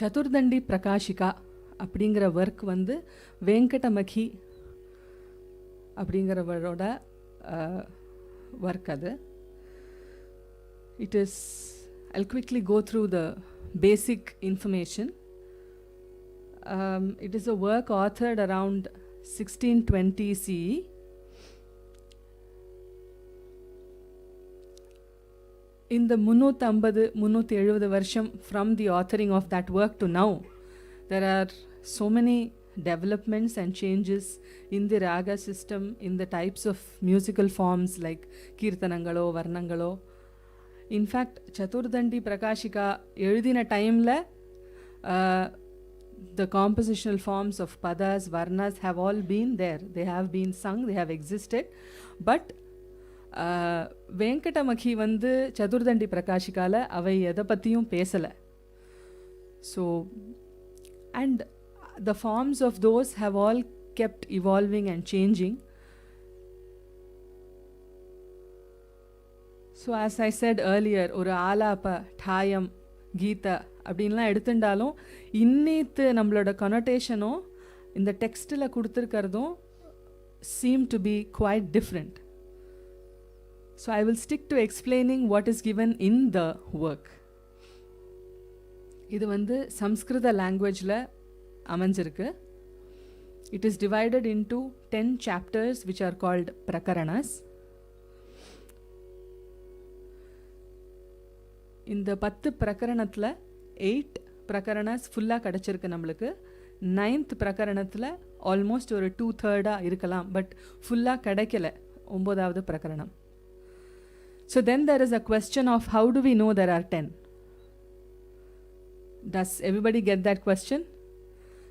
சதுர்தண்டி பிரகாஷிகா அப்படிங்கிற ஒர்க் வந்து வெங்கடமகி அப்படிங்கிறவரோட ஒர்க் அது. I'll quickly go through the basic information. It is a work authored around 1620 CE. In the 350 வருஷம் from the authoring of that work to now, there are so many developments and changes in the raga system, in the types of musical forms like kirtanangalo, varnangalo. In fact, Chaturdandi Prakashika எழுதின டைம்ல the compositional forms of padas, varnas have all been there. They have been sung, they have existed. But வெங்கடமகி வந்து சதுர்தண்டி பிரகாஷிகால அவை எதை பற்றியும் பேசலை. So and the forms of those have all kept evolving and changing. So as I said earlier, ஒரு ஆலாப டாயம் கீதா அப்படின்லாம் எடுத்துட்டாலும் இன்னித்து நம்மளோட கனோட்டேஷனும் இந்த டெக்ஸ்டில் கொடுத்துருக்கிறதும் seem to be quite different. So I will stick to explaining what is given in the work. இது வந்து சம்ஸ்கிருத லாங்குவேஜில் அமைஞ்சிருக்கு. It is divided into 10 chapters which are called prakaranas. இந்த 10 பிரகரணத்தில் 8 பிரகரணஸ் ஃபுல்லாக கிடச்சிருக்கு நம்மளுக்கு. 9th பிரகரணத்தில் ஆல்மோஸ்ட் ஒரு 2/3 இருக்கலாம், பட் ஃபுல்லாக கிடைக்கல 9வது பிரகரணம். So then there is a question of how do we know there are 10? Does everybody get that question?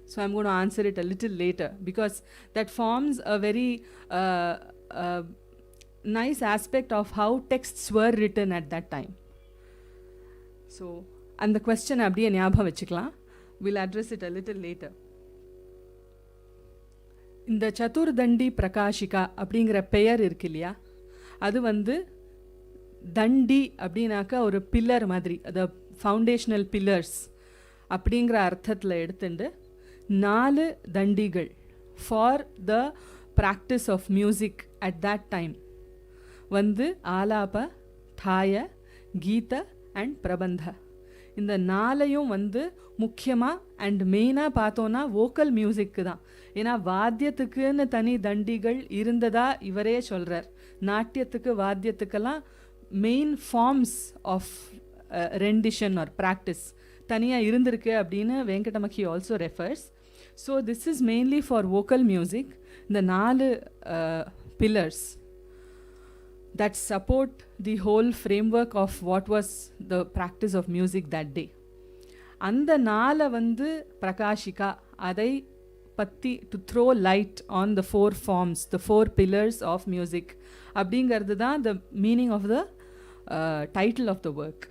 So I'm going to answer it a little later because that forms a very nice aspect of how texts were written at that time. So, and the question abdiye ஞாபகம் வெச்சுக்கலாம். We'll address it a little later. இந்த சதுர்தண்டி பிரகாஷிகா அப்படிங்கிற பெயர் இருக்கு இல்லையா, அது வந்து தண்டி அப்படின்னாக்கா ஒரு பில்லர் மாதிரி, அது ஃபவுண்டேஷனல் பில்லர்ஸ் அப்படிங்கிற அர்த்தத்தில் எடுத்துட்டு 4 தண்டிகள் for the practice of music at that time வந்து ஆலாப, டாய, கீத அண்ட் பிரபந்த. இந்த 4ஐயும் வந்து முக்கியமாக அண்ட் மெயினாக பார்த்தோன்னா வோக்கல் மியூசிக்கு தான். ஏன்னா வாத்தியத்துக்குன்னு தனி தண்டிகள் இருந்ததா இவரே சொல்கிறார். நாட்டியத்துக்கு வாத்தியத்துக்கெல்லாம் main forms of rendition or practice தனியாக இருந்திருக்கு அப்படின்னு Venkatamakhi also refers. So this is mainly for vocal music. இந்த 4 pillars that support the whole framework of what was the practice of music that day. அந்த 4 வந்து பிரகாஷிகா, அதை பற்றி to throw light on the 4 forms, the 4 pillars of music அப்படிங்கிறது தான் the meaning of the title of the work.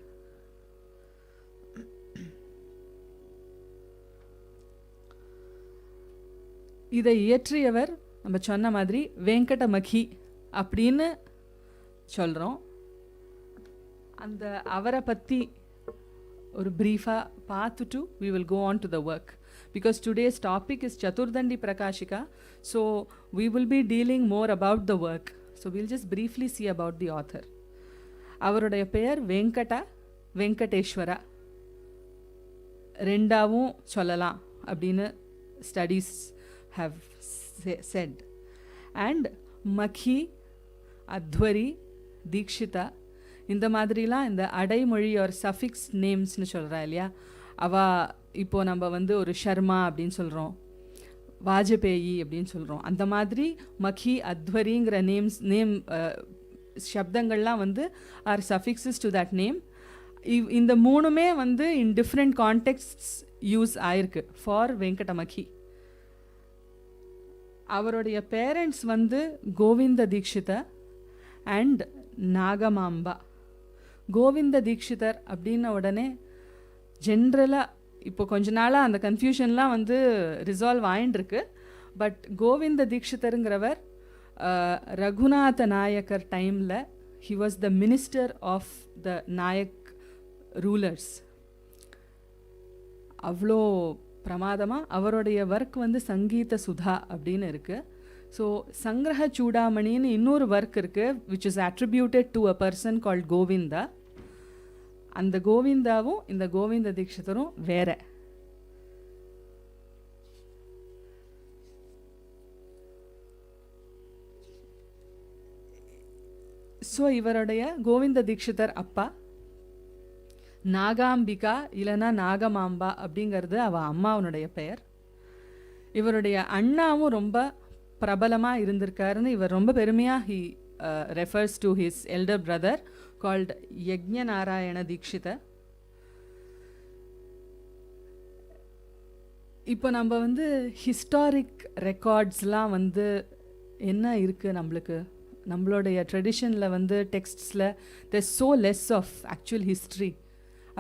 இதை இயற்றியவர் நம்ம சொன்ன மாதிரி வெங்கடமகி அப்படின்னு சொல்கிறோம். அந்த அவரை பற்றி ஒரு பிரீஃபாக பார்த்துட்டு we will go on to the work because today's topic is Chaturdandi Prakashika, so we will be dealing more about the work. So we'll just briefly see about the author. அவருடைய பெயர் வெங்கடேஸ்வரா, ரெண்டாவும் சொல்லலாம் அப்படின்னு ஸ்டடீஸ் have said. And மகி, அத்வரி, தீக்ஷிதா இந்த மாதிரிலாம் இந்த அடைமொழி ஒரு suffix நேம்ஸ்னு சொல்கிறா இல்லையா, அவள் இப்போது நம்ம வந்து ஒரு ஷர்மா அப்படின்னு சொல்கிறோம், வாஜபேயி அப்படின்னு சொல்கிறோம். அந்த மாதிரி மகி, அத்வரிங்கிற நேம் சப்தங்கள்லாம் வந்து are suffixes to that name. இந்த 3மே வந்து இன் டிஃப்ரெண்ட் கான்டெக்ட்ஸ் யூஸ் ஆயிருக்கு ஃபார் வெங்கடமகி. அவருடைய பேரண்ட்ஸ் வந்து கோவிந்த தீக்ஷிதா அண்ட் நாகமாம்பா. கோவிந்த தீக்ஷிதர் அப்படின்ன உடனே ஜென்ரலாக இப்போ கொஞ்ச நாளாக அந்த கன்ஃபியூஷன்லாம் வந்து ரிசால்வ் ஆயின்ட்டுருக்கு. பட் கோவிந்த தீக்ஷிதருங்கிறவர் ரகுநாத நாயக்கர் டைமில் he was the minister of the Nayak rulers. அவ்வளோ பிரமாதமாக. அவருடைய ஒர்க் வந்து சங்கீத சுதா அப்படின்னு இருக்குது. ஸோ சங்கிரக சூடாமணின்னு இன்னொரு ஒர்க் இருக்குது, which is attributed to a person called Govinda. அந்த கோவிந்தாவும் இந்த கோவிந்த தீக்ஷிதரும் வேற. ஸோ இவருடைய கோவிந்த தீக்ஷிதர் அப்பா நாகாம்பிகா இல்லைன்னா நாகமாம்பா அப்படிங்கிறது அவள் அம்மாவனுடைய பெயர். இவருடைய அண்ணாவும் ரொம்ப பிரபலமாக இருந்திருக்காருன்னு இவர் ரொம்ப பெருமையாக he refers to his elder brother called Yajna Narayana Dikshita. இப்போ நம்ம வந்து ஹிஸ்டாரிக் ரெக்கார்ட்ஸ்லாம் வந்து என்ன இருக்குது நம்மளுக்கு, நம்மளுடைய ட்ரெடிஷனில் வந்து டெக்ஸ்ட்ஸில் there's so less of actual history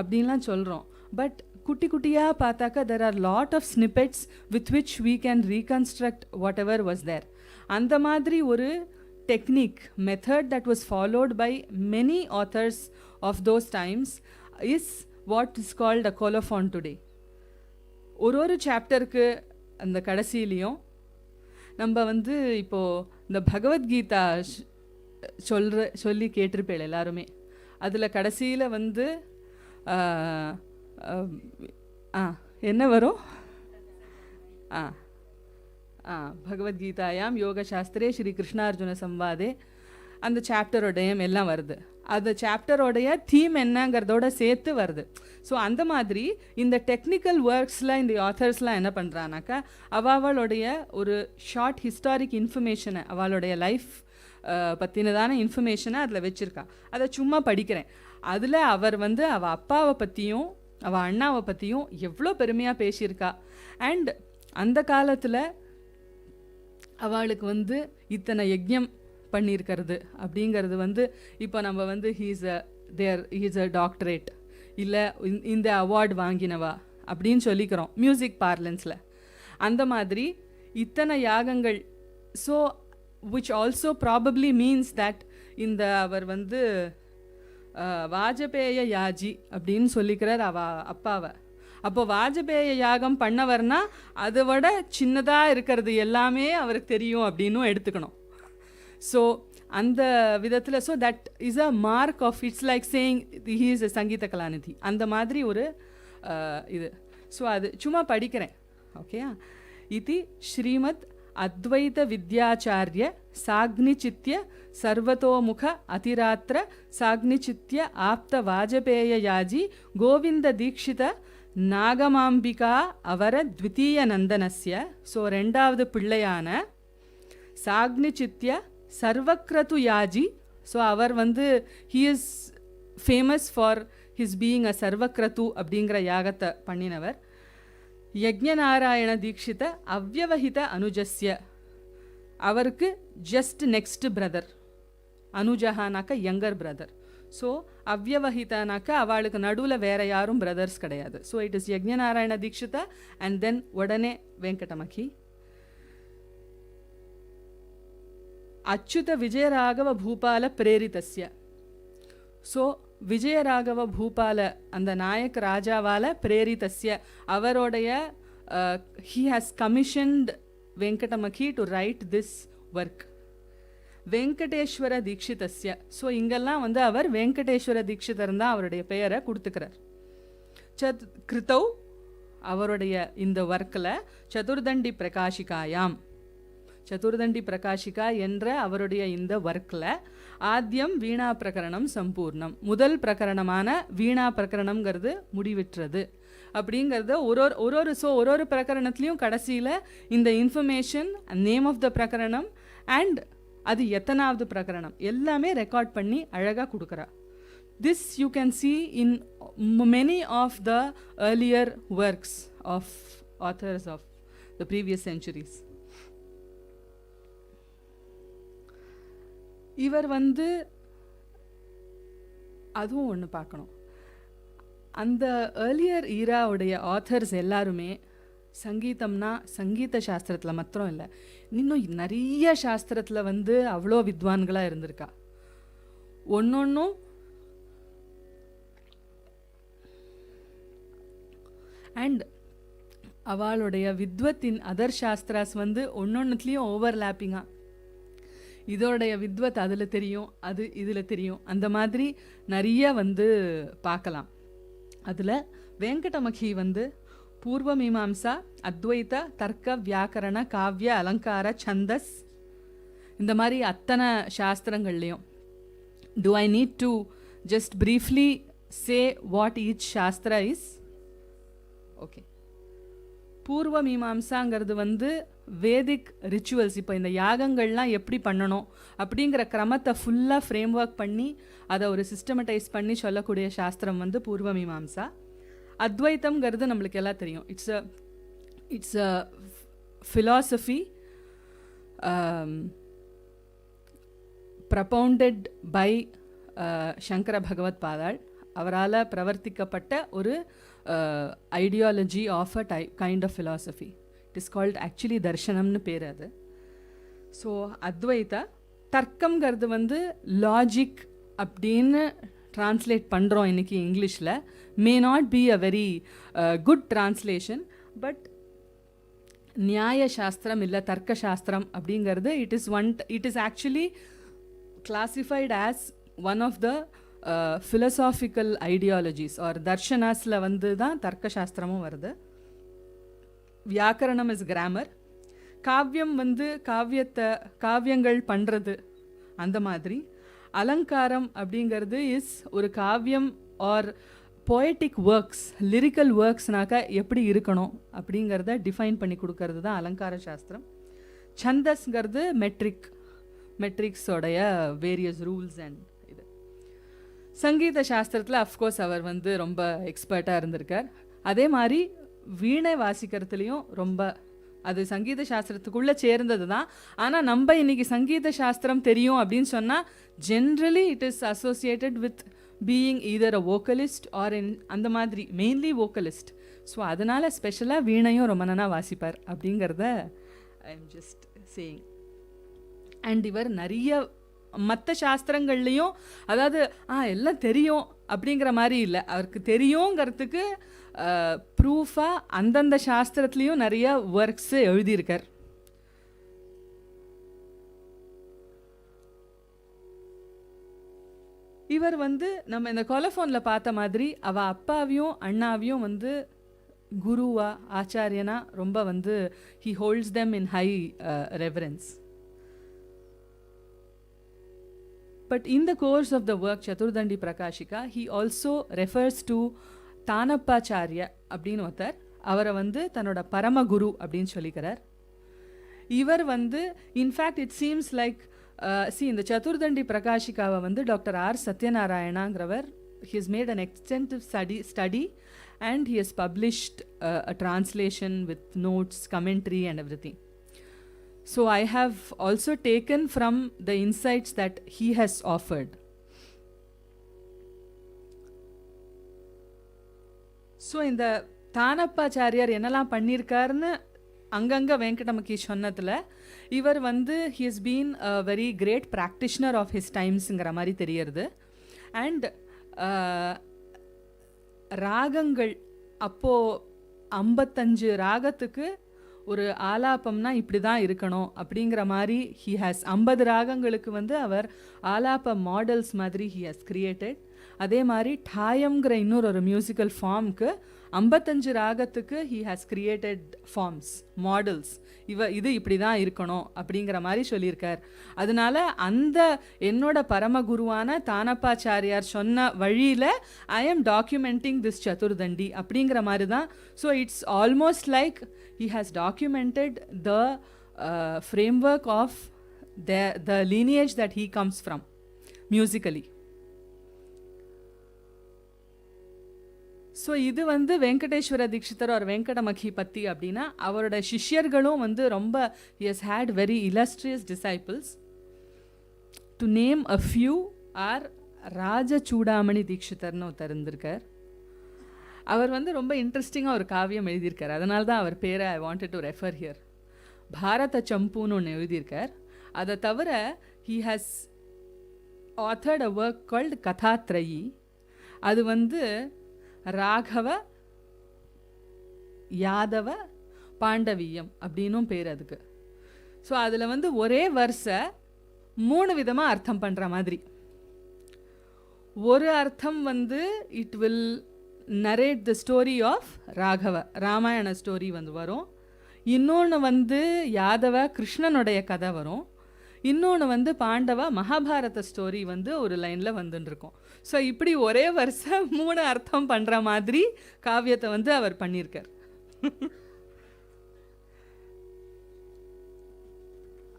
அப்படின்லாம் சொல்கிறோம். பட் குட்டி குட்டியாக பார்த்தாக்கா there are lot of snippets with which we can reconstruct whatever was there. அந்த மாதிரி ஒரு technique, method that was followed by many authors of those times is what is called a colophon today. ஒரு சாப்டருக்கு அந்த கடைசியிலையும் நம்ம வந்து இப்போது இந்த பகவத்கீதா சொல்லி கேட்டிருப்பேன் எல்லாருமே. அதில் கடைசியில் வந்து என்ன வரும்? பகவத்கீதாயாம் யோகசாஸ்திரே ஸ்ரீ கிருஷ்ணார்ஜுன சம்வாதே அந்த சாப்டரோடையும் எல்லாம் வருது. அந்த சாப்டரோடைய தீம் என்னங்கிறதோட சேர்த்து வருது. ஸோ அந்த மாதிரி இந்த டெக்னிக்கல் ஒர்க்ஸில் இந்த ஆத்தர்ஸ்லாம் என்ன பண்ணுறானாக்கா அவளுடைய ஒரு ஷார்ட் ஹிஸ்டாரிக் இன்ஃபர்மேஷனை, அவளுடைய லைஃப் பற்றினதான இன்ஃபர்மேஷனை அதில் வச்சுருக்கா. அதை சும்மா படிக்கிறேன். அதில் அவர் வந்து அவள் அப்பாவை பற்றியும் அவள் அண்ணாவை பற்றியும் எவ்வளோ பெருமையாக பேசியிருக்கா. அண்ட் அந்த காலத்தில் அவளுக்கு வந்து இத்தனை யஜ்ஞம் பண்ணியிருக்கிறது அப்படிங்கிறது வந்து இப்போ நம்ம வந்து ஹீஸ் அ டாக்டரேட் இல்லை இந்த அவார்டு வாங்கினவா அப்படின்னு சொல்லிக்கிறோம் மியூசிக் பார்லன்ஸில். அந்த மாதிரி இத்தனை யாகங்கள். So which also probably means that இந்த அவர் வந்து வாஜபேய யாஜி அப்படின்னு சொல்லிக்கிறார் அப்பாவை. அப்போ வாஜபேய யாகம் பண்ணவர்னா அதை விட சின்னதாக இருக்கிறது எல்லாமே அவருக்கு தெரியும் அப்படின்னும் எடுத்துக்கணும். ஸோ அந்த விதத்தில் so that is a mark of it's like saying he is a Sangita Kalanidhi அந்த மாதிரி ஒரு இது. ஸோ அது சும்மா படிக்கிறேன். ஓகேயா? இது ஸ்ரீமத் அத்வைத வித்யாச்சாரிய சாக்னிச்சித்ய சர்வதோமுக அதிராத்திர சாக்னிச்சித்ய ஆப்த வாஜபேய யாஜி கோவிந்த தீக்ஷித நாகமாம்பிகா அவர த்விதீய நந்தனஸ்ய. ஸோ ரெண்டாவது பிள்ளையான சாக்னிச்சித்ய சர்வக்ரது யாஜி. ஸோ அவர் வந்து he is famous for his being a சர்வக்ரது அப்படிங்கிற யாகத்தை பண்ணினவர். யஜ்ஞநாராயண தீக்ஷித அவ்யவஹித அனுஜஸ்ய, அவருக்கு ஜஸ்ட் நெக்ஸ்ட் பிரதர். அனுஜஹானாக்கா யங்கர் பிரதர். ஸோ அவ்யவஹிதானாக்கா அவளுக்கு நடுவில் வேற யாரும் பிரதர்ஸ் கிடையாது. So it is Yajnanarayana Dikshita and then உடனே வெங்கடமகி. அச்சுத விஜயராகவ பூபால பிரேரிதஸ்ய. ஸோ விஜயராகவ பூபால அந்த நாயக் ராஜாவால் பிரேரிதஸ்ய அவருடைய he has commissioned Venkatamakhi to write this work. Venkateswara தீக்ஷிதஸ்ய. ஸோ இங்கெல்லாம் வந்து அவர் வெங்கடேஸ்வர தீக்ஷிதர் தான் அவருடைய பெயரை கொடுத்துக்கிறார். கிருத்தௌ அவருடைய இந்த ஒர்க்கில் சதுர்தண்டி பிரகாஷிகாயாம், சதுர்தண்டி பிரகாஷிகா என்ற அவருடைய இந்த ஒர்க்கில் ஆத்தியம் வீணா பிரகரணம் சம்பூர்ணம், முதல் பிரகரணமான வீணா பிரகரணம்ங்கிறது முடிவிட்டுறது அப்படிங்கிறத ஒரு பிரகரணத்துலேயும் கடைசியில் இந்த இன்ஃபர்மேஷன், நேம் ஆஃப் த பிரகரணம் அண்ட் அது எத்தனாவது பிரகரணம் எல்லாமே ரெக்கார்ட் பண்ணி அழகாக கொடுக்குறா. This you can see in many of the earlier works of authors of the previous centuries. இவர் வந்து அதுவும் ஒன்று பார்க்கணும். அந்த ஏர்லியர் ஈராவுடைய ஆத்தர்ஸ் எல்லாருமே சங்கீதம்னா சங்கீத சாஸ்திரத்தில் மாத்திரம் இல்லை, இன்னும் நிறைய சாஸ்திரத்தில் வந்து அவ்வளோ வித்வான்களாக இருந்திருக்கா. ஒன்னொன்னும் அண்ட் அவளுடைய வித்வத்தின் அதர் சாஸ்திராஸ் வந்து ஒன்னொன்னுத்துலேயும் ஓவர்லேப்பிங்காக, இதோடைய வித்வத் அதில் தெரியும், அது இதில் தெரியும், அந்த மாதிரி நிறைய வந்து பார்க்கலாம். அதில் வெங்கடமகி வந்து பூர்வ மீமாம்சா, அத்வைத, தர்க்க, வியாக்கரண, காவ்ய, அலங்கார, சந்தஸ், இந்த மாதிரி அத்தனை சாஸ்திரங்கள்லேயும். Do I need to just briefly say what each shastra is? Okay. Purva மீமாம்சாங்கிறது வந்து வேதிக் ரிச்சுவல்ஸ், இப்போ இந்த யாகங்கள்லாம் எப்படி பண்ணணும் அப்படிங்கிற கிரமத்தை ஃபுல்லாக ஃப்ரேம் ஒர்க் பண்ணி அதை ஒரு சிஸ்டமடைஸ் பண்ணி சொல்லக்கூடிய சாஸ்திரம் வந்து பூர்வ மீமாம்சா. அத்வைத்தம்ங்கிறது நம்மளுக்கு எல்லாம் தெரியும். It's a philosophy propounded by Shankara Bhagavat பாதாள். அவரால் பிரவர்த்திக்கப்பட்ட ஒரு ideology of a kind of philosophy. It is called actually தர்ஷனம்னு பேர் அது. ஸோ அத்வைதா. தர்க்கம்ங்கிறது வந்து லாஜிக் அப்படின்னு ட்ரான்ஸ்லேட் பண்ணுறோம் இன்றைக்கி இங்கிலீஷில். May not be a very good translation, but நியாய சாஸ்திரம் இல்லை தர்க்க சாஸ்திரம் அப்படிங்கிறது it is actually classified as one of the philosophical ideologies or தர்ஷனாஸில் வந்து தான் தர்க்க சாஸ்திரமும் வருது. வியாக்கரணம் இஸ் கிராமர். காவியம் வந்து காவியங்கள் பண்ணுறது அந்த மாதிரி. அலங்காரம் அப்படிங்கிறது இஸ் ஒரு காவியம் ஆர் போயட்டிக் ஒர்க்ஸ், லிரிக்கல் ஒர்க்ஸ்னாக்கா எப்படி இருக்கணும் அப்படிங்கிறத டிஃபைன் பண்ணி கொடுக்கறது தான் அலங்கார சாஸ்திரம். சந்தஸ்ங்கிறது மெட்ரிக்ஸோடைய வேரியஸ் ரூல்ஸ் அண்ட் இது. சங்கீத சாஸ்திரத்தில் அஃப்கோர்ஸ் அவர் வந்து ரொம்ப எக்ஸ்பர்ட்டாக இருந்திருக்கார். அதே மாதிரி வீணை வாசிக்கிறதுலேயும் ரொம்ப, அது சங்கீத சாஸ்திரத்துக்குள்ளே சேர்ந்தது தான். ஆனால் நம்ம இன்றைக்கி சங்கீத சாஸ்திரம் தெரியும் அப்படின்னு சொன்னால் generally it is associated with being either a vocalist or அந்த மாதிரி, மெயின்லி வோக்கலிஸ்ட். ஸோ அதனால் ஸ்பெஷலாக வீணையும் ரொம்ப நல்லா வாசிப்பார் அப்படிங்கிறத ஐ எம் ஜஸ்ட் சேயிங். அண்ட் இவர் நிறைய மற்ற சாஸ்திரங்கள்லேயும், அதாவது எல்லாம் தெரியும் அப்படிங்கிற மாதிரி இல்லை, அவருக்கு தெரியுங்கிறதுக்கு ப்ரூஃபாக அந்தந்த சாஸ்திரத்துலேயும் நிறைய ஒர்க்ஸு எழுதியிருக்கார். இவர் வந்து நம்ம இந்த கொலஃபோனில் பார்த்த மாதிரி அவள் அப்பாவையும் அண்ணாவையும் வந்து குருவா ஆச்சாரியனா ரொம்ப வந்து he holds them in high reverence. But in the course of the work Chaturdandi Prakashika, he also refers to தானப்பாச்சாரிய அப்படின்னு ஒருத்தர். அவரை வந்து தன்னோட பரமகுரு அப்படின்னு சொல்லிக்கிறார். இவர் வந்து இன்ஃபேக்ட் இட் சீம்ஸ் லைக் இந்த சதுர்தண்டி பிரகாஷிகாவை வந்து டாக்டர் ஆர் சத்யநாராயணாங்கிறவர் he has made an extensive study and he has published a translation with notes, commentary and everything. So I have also taken from the insights that he has offered. So இந்த தானப்பாச்சாரியார் என்னெல்லாம் பண்ணியிருக்காருன்னு அங்கங்கே வெங்கடமகி சொன்னதில் இவர் வந்து he has been a very great practitioner of his டைம்ஸுங்கிற மாதிரி தெரியறது. அண்ட் ராகங்கள் அப்போது 55 ராகத்துக்கு ஒரு ஆலாபம்னா இப்படி தான் இருக்கணும் அப்படிங்கிற மாதிரி ஹி ஹாஸ் 50 ராகங்களுக்கு வந்து அவர் ஆலாப மாடல்ஸ் மாதிரி ஹி ஹாஸ் கிரியேட்டட். அதே மாதிரி டாயம்ங்கிற இன்னொரு மியூசிக்கல் ஃபார்முக்கு 55 ராகத்துக்கு he has created forms, models. இது இப்படி தான் இருக்கணும் அப்படிங்கிற மாதிரி சொல்லியிருக்கார். அதனால அந்த என்னோட பரமகுருவான தானப்பாச்சாரியார் சொன்ன வழியில் ஐ எம் டாக்குமெண்டிங் திஸ் சதுர்தண்டி அப்படிங்கிற மாதிரி தான். So it's almost like he has documented the framework of the lineage that he comes from musically. So இது வந்து வெங்கடேஸ்வர தீக்ஷிதர் ஒரு வெங்கடமகி பற்றி அப்படின்னா அவரோட சிஷ்யர்களும் வந்து ரொம்ப he has had very illustrious disciples. To name a few are ராஜசூடாமணி தீக்ஷிதர்னு ஒருத்தர் இருந்திருக்கார். அவர் வந்து ரொம்ப இன்ட்ரெஸ்டிங்காக ஒரு காவியம் எழுதியிருக்கார். அதனால தான் அவர் பேரை I wanted to refer here. Bharata சம்புன்னு ஒன்று எழுதியிருக்கார். அதை தவிர he has authored a work called Kathatrayi. அது வந்து ராகவ, யாதவ, பாண்டவியம் அப்படின்னும் பேர் அதுக்கு. ஸோ அதில் வந்து ஒரே வரிசை 3 விதமாக அர்த்தம் பண்ணுற மாதிரி. ஒரு அர்த்தம் வந்து it will narrate the story of Raghava, Ramayana story வந்து வரும். இன்னொன்று வந்து யாதவ கிருஷ்ணனுடைய கதை வரும். இன்னொன்று வந்து பாண்டவ மகாபாரத ஸ்டோரி வந்து ஒரு லைனில் வந்துட்டுருக்கோம். ஸோ இப்படி ஒரே வருஷம் 3 அர்த்தம் பண்ணுற மாதிரி காவியத்தை வந்து அவர் பண்ணியிருக்கார்.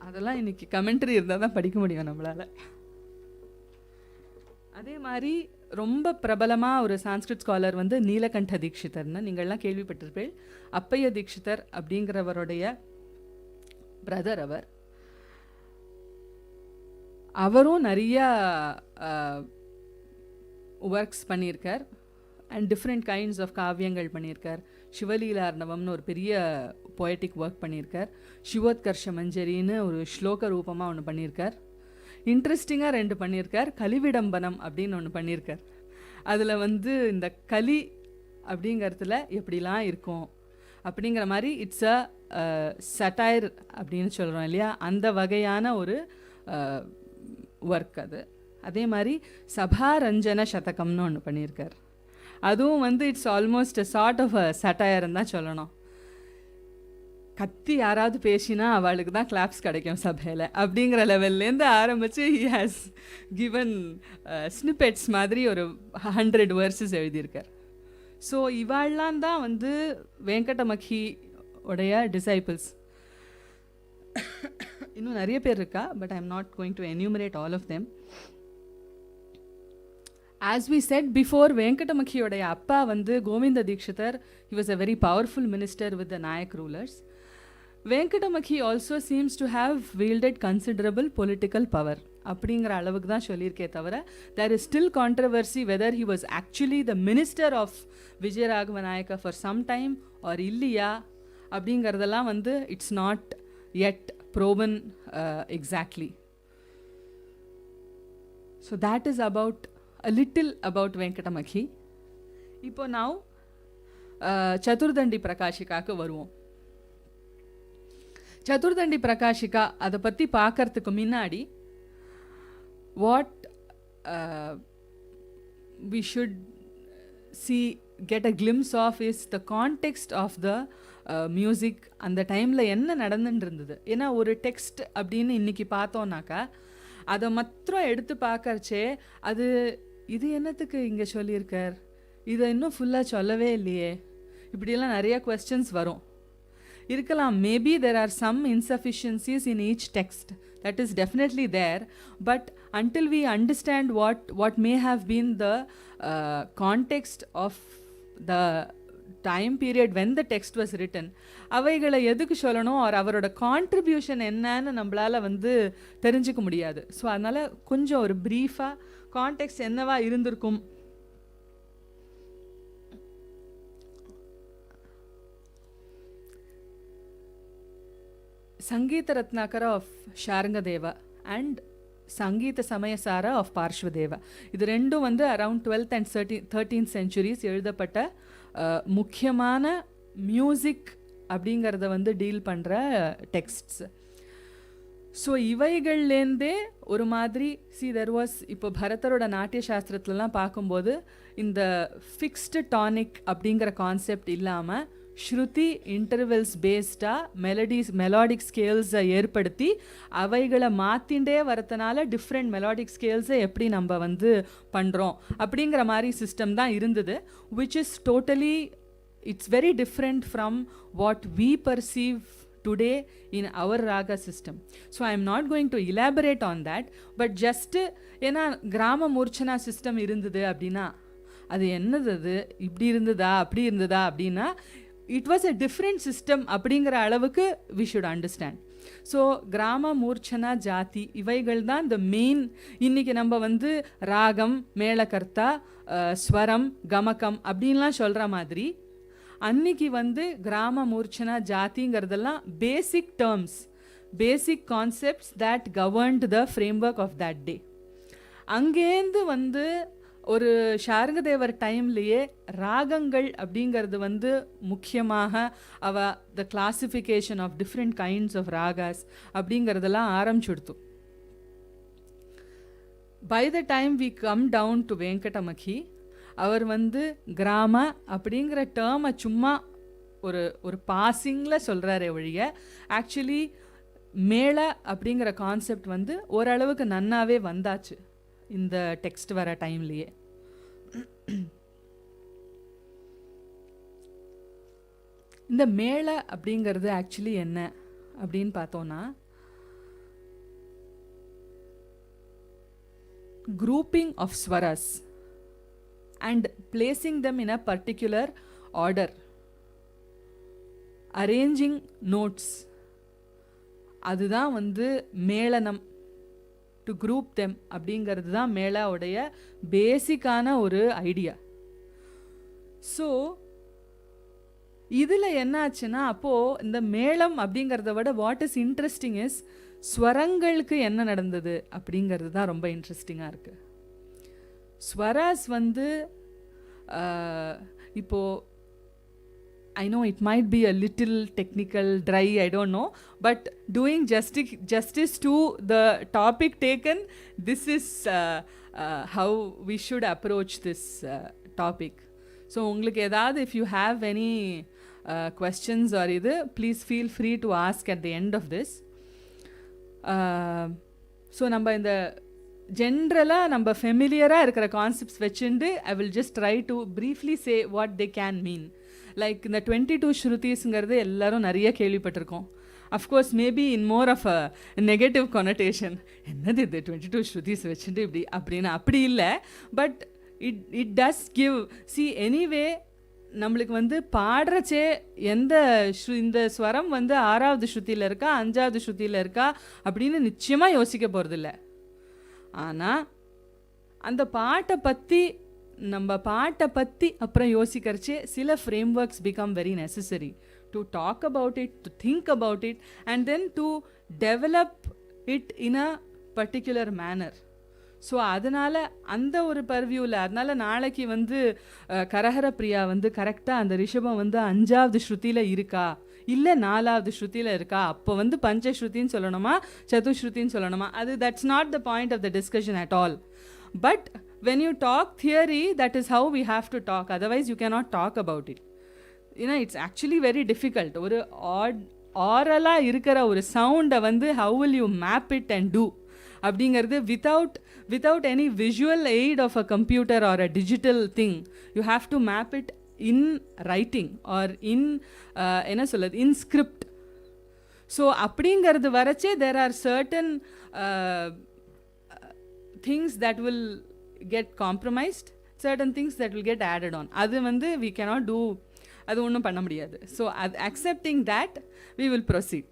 அதெல்லாம் இன்னைக்கு கமெண்ட்ரி இருந்தால் தான் படிக்க முடியும் நம்மளால். அதே மாதிரி ரொம்ப பிரபலமாக ஒரு சான்ஸ்கிரிட் ஸ்காலர் வந்து நீலகண்ட தீக்ஷிதர்னு நீங்கள்லாம் கேள்விப்பட்டிருப்பேன். அப்பைய தீக்ஷிதர் அப்படிங்கிறவருடைய பிரதர் அவர். அவரும் நிறையா ஒர்க்ஸ் பண்ணியிருக்கார் அண்ட் டிஃப்ரெண்ட் கைண்ட்ஸ் ஆஃப் காவியங்கள் பண்ணியிருக்கார். சிவலீலார்ணவம்னு ஒரு பெரிய பொயட்டிக் ஒர்க் பண்ணியிருக்கார். சிவோத்கர்ஷ மஞ்சரின்னு ஒரு ஸ்லோக ரூபமாக ஒன்று பண்ணியிருக்கார். இன்ட்ரெஸ்டிங்காக 2 பண்ணியிருக்கார். கலிவிடம்பனம் அப்படின்னு ஒன்று பண்ணியிருக்கார். அதில் வந்து இந்த கலி அப்படிங்கிறதுல எப்படிலாம் இருக்கும் அப்படிங்கிற மாதிரி இட்ஸ் அ சட்டைர் அப்படின்னு சொல்கிறோம் இல்லையா, அந்த வகையான ஒரு ஒர்க் அது. அதே மாதிரி சபாரஞ்சன சதகம்னு ஒன்று பண்ணியிருக்கார். அதுவும் வந்து it's almost sort of a சட்டையர்னு தான் சொல்லணும். கத்தி யாராவது பேசினா அவளுக்கு தான் கிளாப்ஸ் கிடைக்கும் சபையில் அப்படிங்கிற லெவல்லேருந்து ஆரம்பித்து ஹி ஹாஸ் கிவன் ஸ்னிப்பெட்ஸ் மாதிரி ஒரு 100 வேர்ஸஸ் எழுதியிருக்கார். ஸோ இவாள்லாம் தான் வந்து வெங்கடமக்கி உடைய டிசைபிள்ஸ். இன்னும் நிறைய பேர் இருக்கா, but I am not going to enumerate all of them. As we said before, வெங்கடமக்கியோடைய அப்பா வந்து Govinda Dikshitar. He was a very powerful minister with the Nayak rulers. Venkatamakhi also seems to have wielded considerable political power அப்படிங்கிற அளவுக்கு தான் சொல்லியிருக்கே தவிர there is still controversy whether he was actually the minister of Vijayaraghava Nayaka for some time or இல்லையா அப்படிங்கிறதெல்லாம் வந்து it's not yet proven exactly. So that is about a little about வெங்கடமக்கி. இப்போ now சதுர்தண்டி பிரகாஷிகாவுக்கு வருவோம். சதுர்தண்டி பிரகாஷிகா அதை பற்றி பார்க்கறதுக்கு முன்னாடி what we should get a glimpse of is the context of the music. அந்த டைமில் என்ன நடந்துட்டு இருந்தது. ஏன்னா ஒரு டெக்ஸ்ட் அப்படின்னு இன்றைக்கி பார்த்தோன்னாக்கா அதை மாத்திரம் எடுத்து பார்க்கறச்சே அது இது என்னத்துக்கு இங்கே சொல்லியிருக்கார், இதை இன்னும் ஃபுல்லாக சொல்லவே இல்லையே, இப்படியெல்லாம் நிறைய கொஸ்டின்ஸ் வரும். இருக்கலாம். Maybe there are some insufficiencies in each text. That is definitely there. But until we understand what may have been the context of the time period when the text was written, அவைகளை எதுக்கு சொல்லணும் or அவரோட contribution என்னன்னு நம்மளால் வந்து தெரிஞ்சுக்க முடியாது. So அதனால் கொஞ்சம் ஒரு ப்ரீஃபாக கான்டெக்ஸ்ட் என்னவா இருந்திருக்கும். Sangita Ratnakara of Sharngadeva and Sangita Samayasara of Parshvadeva, இது ரெண்டும் வந்து around 12th and 13th centuries எழுதப்பட்ட முக்கியமான மியூசிக் அப்படிங்கிறத வந்து டீல் பண்ணுற டெக்ஸ்ட்ஸ். ஸோ இவைகள்லேருந்தே ஒரு மாதிரி there was இப்போ பரதரோட நாட்டிய சாஸ்திரத்துலலாம் பார்க்கும்போது இந்த ஃபிக்ஸ்டு டானிக் அப்படிங்கிற கான்செப்ட் இல்லாமல் ஸ்ருதி இன்டர்வெல்ஸ் பேஸ்டாக மெலாடிக் ஸ்கேல்ஸை ஏற்படுத்தி அவைகளை மாற்றிண்டே வரதுனால டிஃப்ரெண்ட் மெலாடிக் ஸ்கேல்ஸை எப்படி நம்ம வந்து பண்ணுறோம் அப்படிங்கிற மாதிரி சிஸ்டம் தான் இருந்தது. Which is totally it's very different from what we perceive today in our raga system. So I am not going to elaborate on that, but just ஏன்னா கிராம மூர்ச்சனா சிஸ்டம் இருந்தது அப்படின்னா அது என்னது, அது இப்படி இருந்ததா அப்படி இருந்ததா அப்படின்னா it was a different system அப்படிங்கிற அளவுக்கு we should understand. ஸோ கிராம மூர்ச்சனா ஜாதி இவைகள் தான் இந்த மெயின். இன்றைக்கி நம்ம வந்து ராகம், மேளகர்த்தா, ஸ்வரம், கமகம் அப்படின்லாம் சொல்கிற மாதிரி அன்னைக்கு வந்து கிராம மூர்ச்சனா ஜாதிங்கிறதெல்லாம் basic terms, basic concepts that governed the framework of that day. அங்கேருந்து வந்து ஒரு ஷார்ங்கதேவர் டைம்லேயே ராகங்கள் அப்படிங்கிறது வந்து முக்கியமாக the classification of different kinds of ragas அப்படிங்கிறதெல்லாம் ஆரம்பிச்சுடுத்து. By the time we come down to Venkatamakhi, அவர் வந்து கிராம அப்படிங்கிற டேர்மை சும்மா ஒரு பாசிங்கில் சொல்கிறாரே ஒழிய ஆக்சுவலி மேள அப்படிங்கிற கான்செப்ட் வந்து ஓரளவுக்கு நன்னாவே வந்தாச்சு இந்த டெக்ஸ்ட் வர டைம்லேயே. இந்த மேள அப்படிங்கிறது ஆக்சுவலி என்ன அப்படின்னு பார்த்தோன்னா, grouping of swaras and placing them in a particular order, arranging notes, அதுதான் வந்து மேளனம். டு குரூப் தெம் அப்படிங்கிறது தான் மேளாவுடைய பேசிக்கான ஒரு ஐடியா. ஸோ இதில் என்னாச்சுன்னா, அப்போது இந்த மேளம் அப்படிங்கிறத விட வாட் இஸ் இன்ட்ரெஸ்டிங் இஸ் ஸ்வரங்களுக்கு என்ன நடந்தது அப்படிங்கிறது தான் ரொம்ப இன்ட்ரெஸ்டிங்காக இருக்குது. ஸ்வராஸ் வந்து இப்போது I know it might be a little technical, dry, I don't know, but doing justice to the topic taken, this is how we should approach this topic. So உங்களுக்கு ஏதாவது, if you have any questions or இது, please feel free to ask at the end of this. So நம்ம இந்த ஜென்ரலாக நம்ம ஃபெமிலியராக இருக்கிற concepts வச்சுட்டு I will just try to briefly say what they can mean. Like இந்த 22 ஸ்ருதிஸ்ங்கிறது எல்லாரும் நிறைய கேள்விப்பட்டிருக்கோம். Of course maybe in more of a negative connotation, என்னது இது 22 ஸ்ருதிஸ் வச்சுட்டு இப்படி அப்படின்னு, அப்படி இல்லை. But it does give anyway நம்மளுக்கு வந்து பாடுறச்சே இந்த ஸ்வரம் வந்து 6வது ஸ்ருதியில் இருக்கா 5வது ஸ்ருதியில் இருக்கா அப்படின்னு நிச்சயமாக யோசிக்க போகிறதில்ல. ஆனால் அந்த நம்ம பாட்டை பற்றி அப்புறம் யோசிக்கிறச்சே சில frameworks become very necessary to talk about it, to think about it and then to develop it in a particular manner. So அதனால் அந்த ஒரு பர்வியூவில், அதனால் நாளைக்கு வந்து கரஹர பிரியா வந்து கரெக்டாக அந்த ரிஷபம் வந்து 5வது ஸ்ருதியில் இருக்கா இல்லை 4வது ஸ்ருதியில் இருக்கா, அப்போ வந்து பஞ்சஸ்ருதின்னு சொல்லணுமா சதுஸ்ருதின்னு சொல்லணுமா, அது that's not the point of the discussion at all. But when you talk theory, that is how we have to talk, otherwise you cannot talk about it. You know, it's actually very difficult. ஒரு ஆரலாக இருக்கிற ஒரு சவுண்டை வந்து how will you map it and do அப்படிங்கிறது without any visual aid of a computer or a digital thing. You have to map it in writing or in என்ன சொல்லுது in script. So அப்படிங்கிறது வரச்சே there are certain things that will get compromised, certain things that will get added on. அது வந்து we cannot do, அது ஒன்றும் பண்ண முடியாது. So accepting that we will proceed.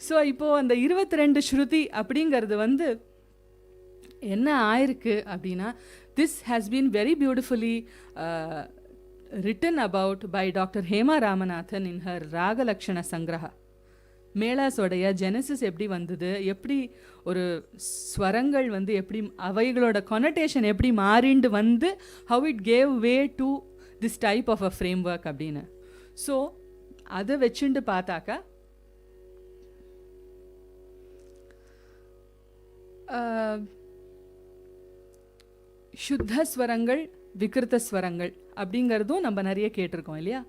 So இப்போது அந்த 22 ஸ்ருதி அப்படிங்கிறது வந்து என்ன ஆயிருக்கு அப்படின்னா, this has been very beautifully written about by Dr. Hema Ramanathan in her Raga Lakshana Sangraha. மேளாஸோடைய ஜெனசிஸ் எப்படி வந்தது, எப்படி ஒரு ஸ்வரங்கள் வந்து எப்படி அவைகளோட கொனடேஷன் எப்படி மாறிண்டு வந்து how it gave way to this type of a framework அப்படின்னு. ஸோ அதை வச்சுட்டு பார்த்தாக்கா சுத்த ஸ்வரங்கள் விகிருத்த ஸ்வரங்கள் அப்படிங்கிறதும் நம்ம நிறைய கேட்டிருக்கோம் இல்லையா.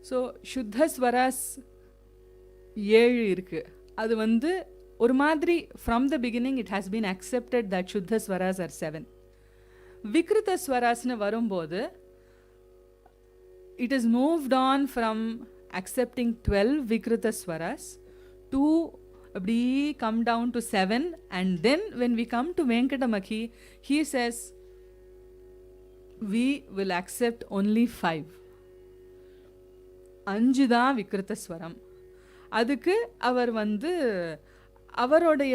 ஸோ சுத்த ஸ்வராஸ் 7 இருக்குது. அது வந்து ஒரு மாதிரி from the beginning it has been accepted that shuddha swaras are 7. Vikrita ஸ்வராஸ்னு வரும்போது it is moved on from accepting 12 vikrita swaras to அப்படி come down to 7. And then when we come to Venkatamakhi he says we will accept only 5. 5 தான் விகிருத்த ஸ்வரம். அதுக்கு அவர் வந்து அவருடைய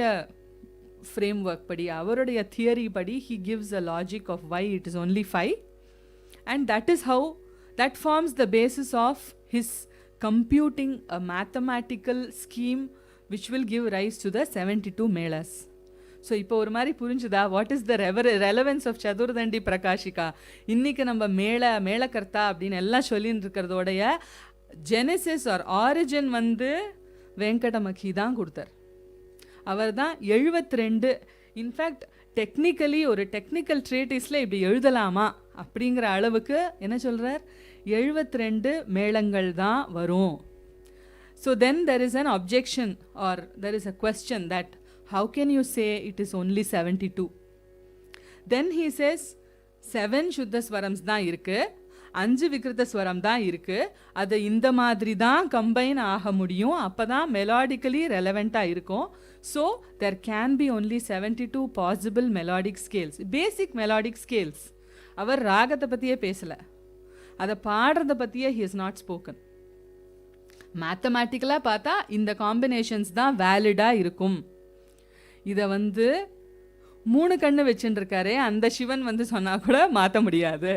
frame work படி, அவருடைய தியரி படி he gives a logic of why it is only 5, and that is how that forms the basis of his computing a mathematical scheme which will give rise to the 72 melas. So இப்போ ஒரு மாதிரி புரிஞ்சுதா what is the relevance of Chaturdandi Prakashika? இன்றைக்கி நம்ம மேளகர்த்தா அப்படின்னு எல்லாம் சொல்லின்னு இருக்கிறதோடைய Genesis R origin வந்து வெங்கடமகி தான் கொடுத்தார். அவர் தான் 72. இன்ஃபேக்ட் டெக்னிக்கலி ஒரு டெக்னிக்கல் ட்ரீட்டிஸில் இப்படி எழுதலாமா அப்படிங்கிற அளவுக்கு என்ன சொல்கிறார், 72 மேளங்கள் தான் வரும். So then there is an objection or there is a question that how can you say it is only 72? Then he says 7 சுத்த ஸ்வரம்ஸ் தான் இருக்குது, 5 விக்ருத ஸ்வரம் தான் இருக்குது, அது இந்த மாதிரி தான் கம்பைன் ஆக முடியும், அப்போ தான் மெலாடிக்கலி ரெலவெண்ட்டாக இருக்கும். So there can be only 72 possible melodic scales, basic melodic scales. அவர் ராகத்தை பற்றியே பேசலை, அதை பாடுறதை பற்றியே he has not spoken. மேத்தமேட்டிக்கலாக பார்த்தா இந்த காம்பினேஷன்ஸ் தான் வேலிடாக இருக்கும். இதை வந்து 3 கண்ணு வச்சுட்டு இருக்காரு, அந்த சிவன் வந்து சொன்னால் கூட மாற்ற முடியாது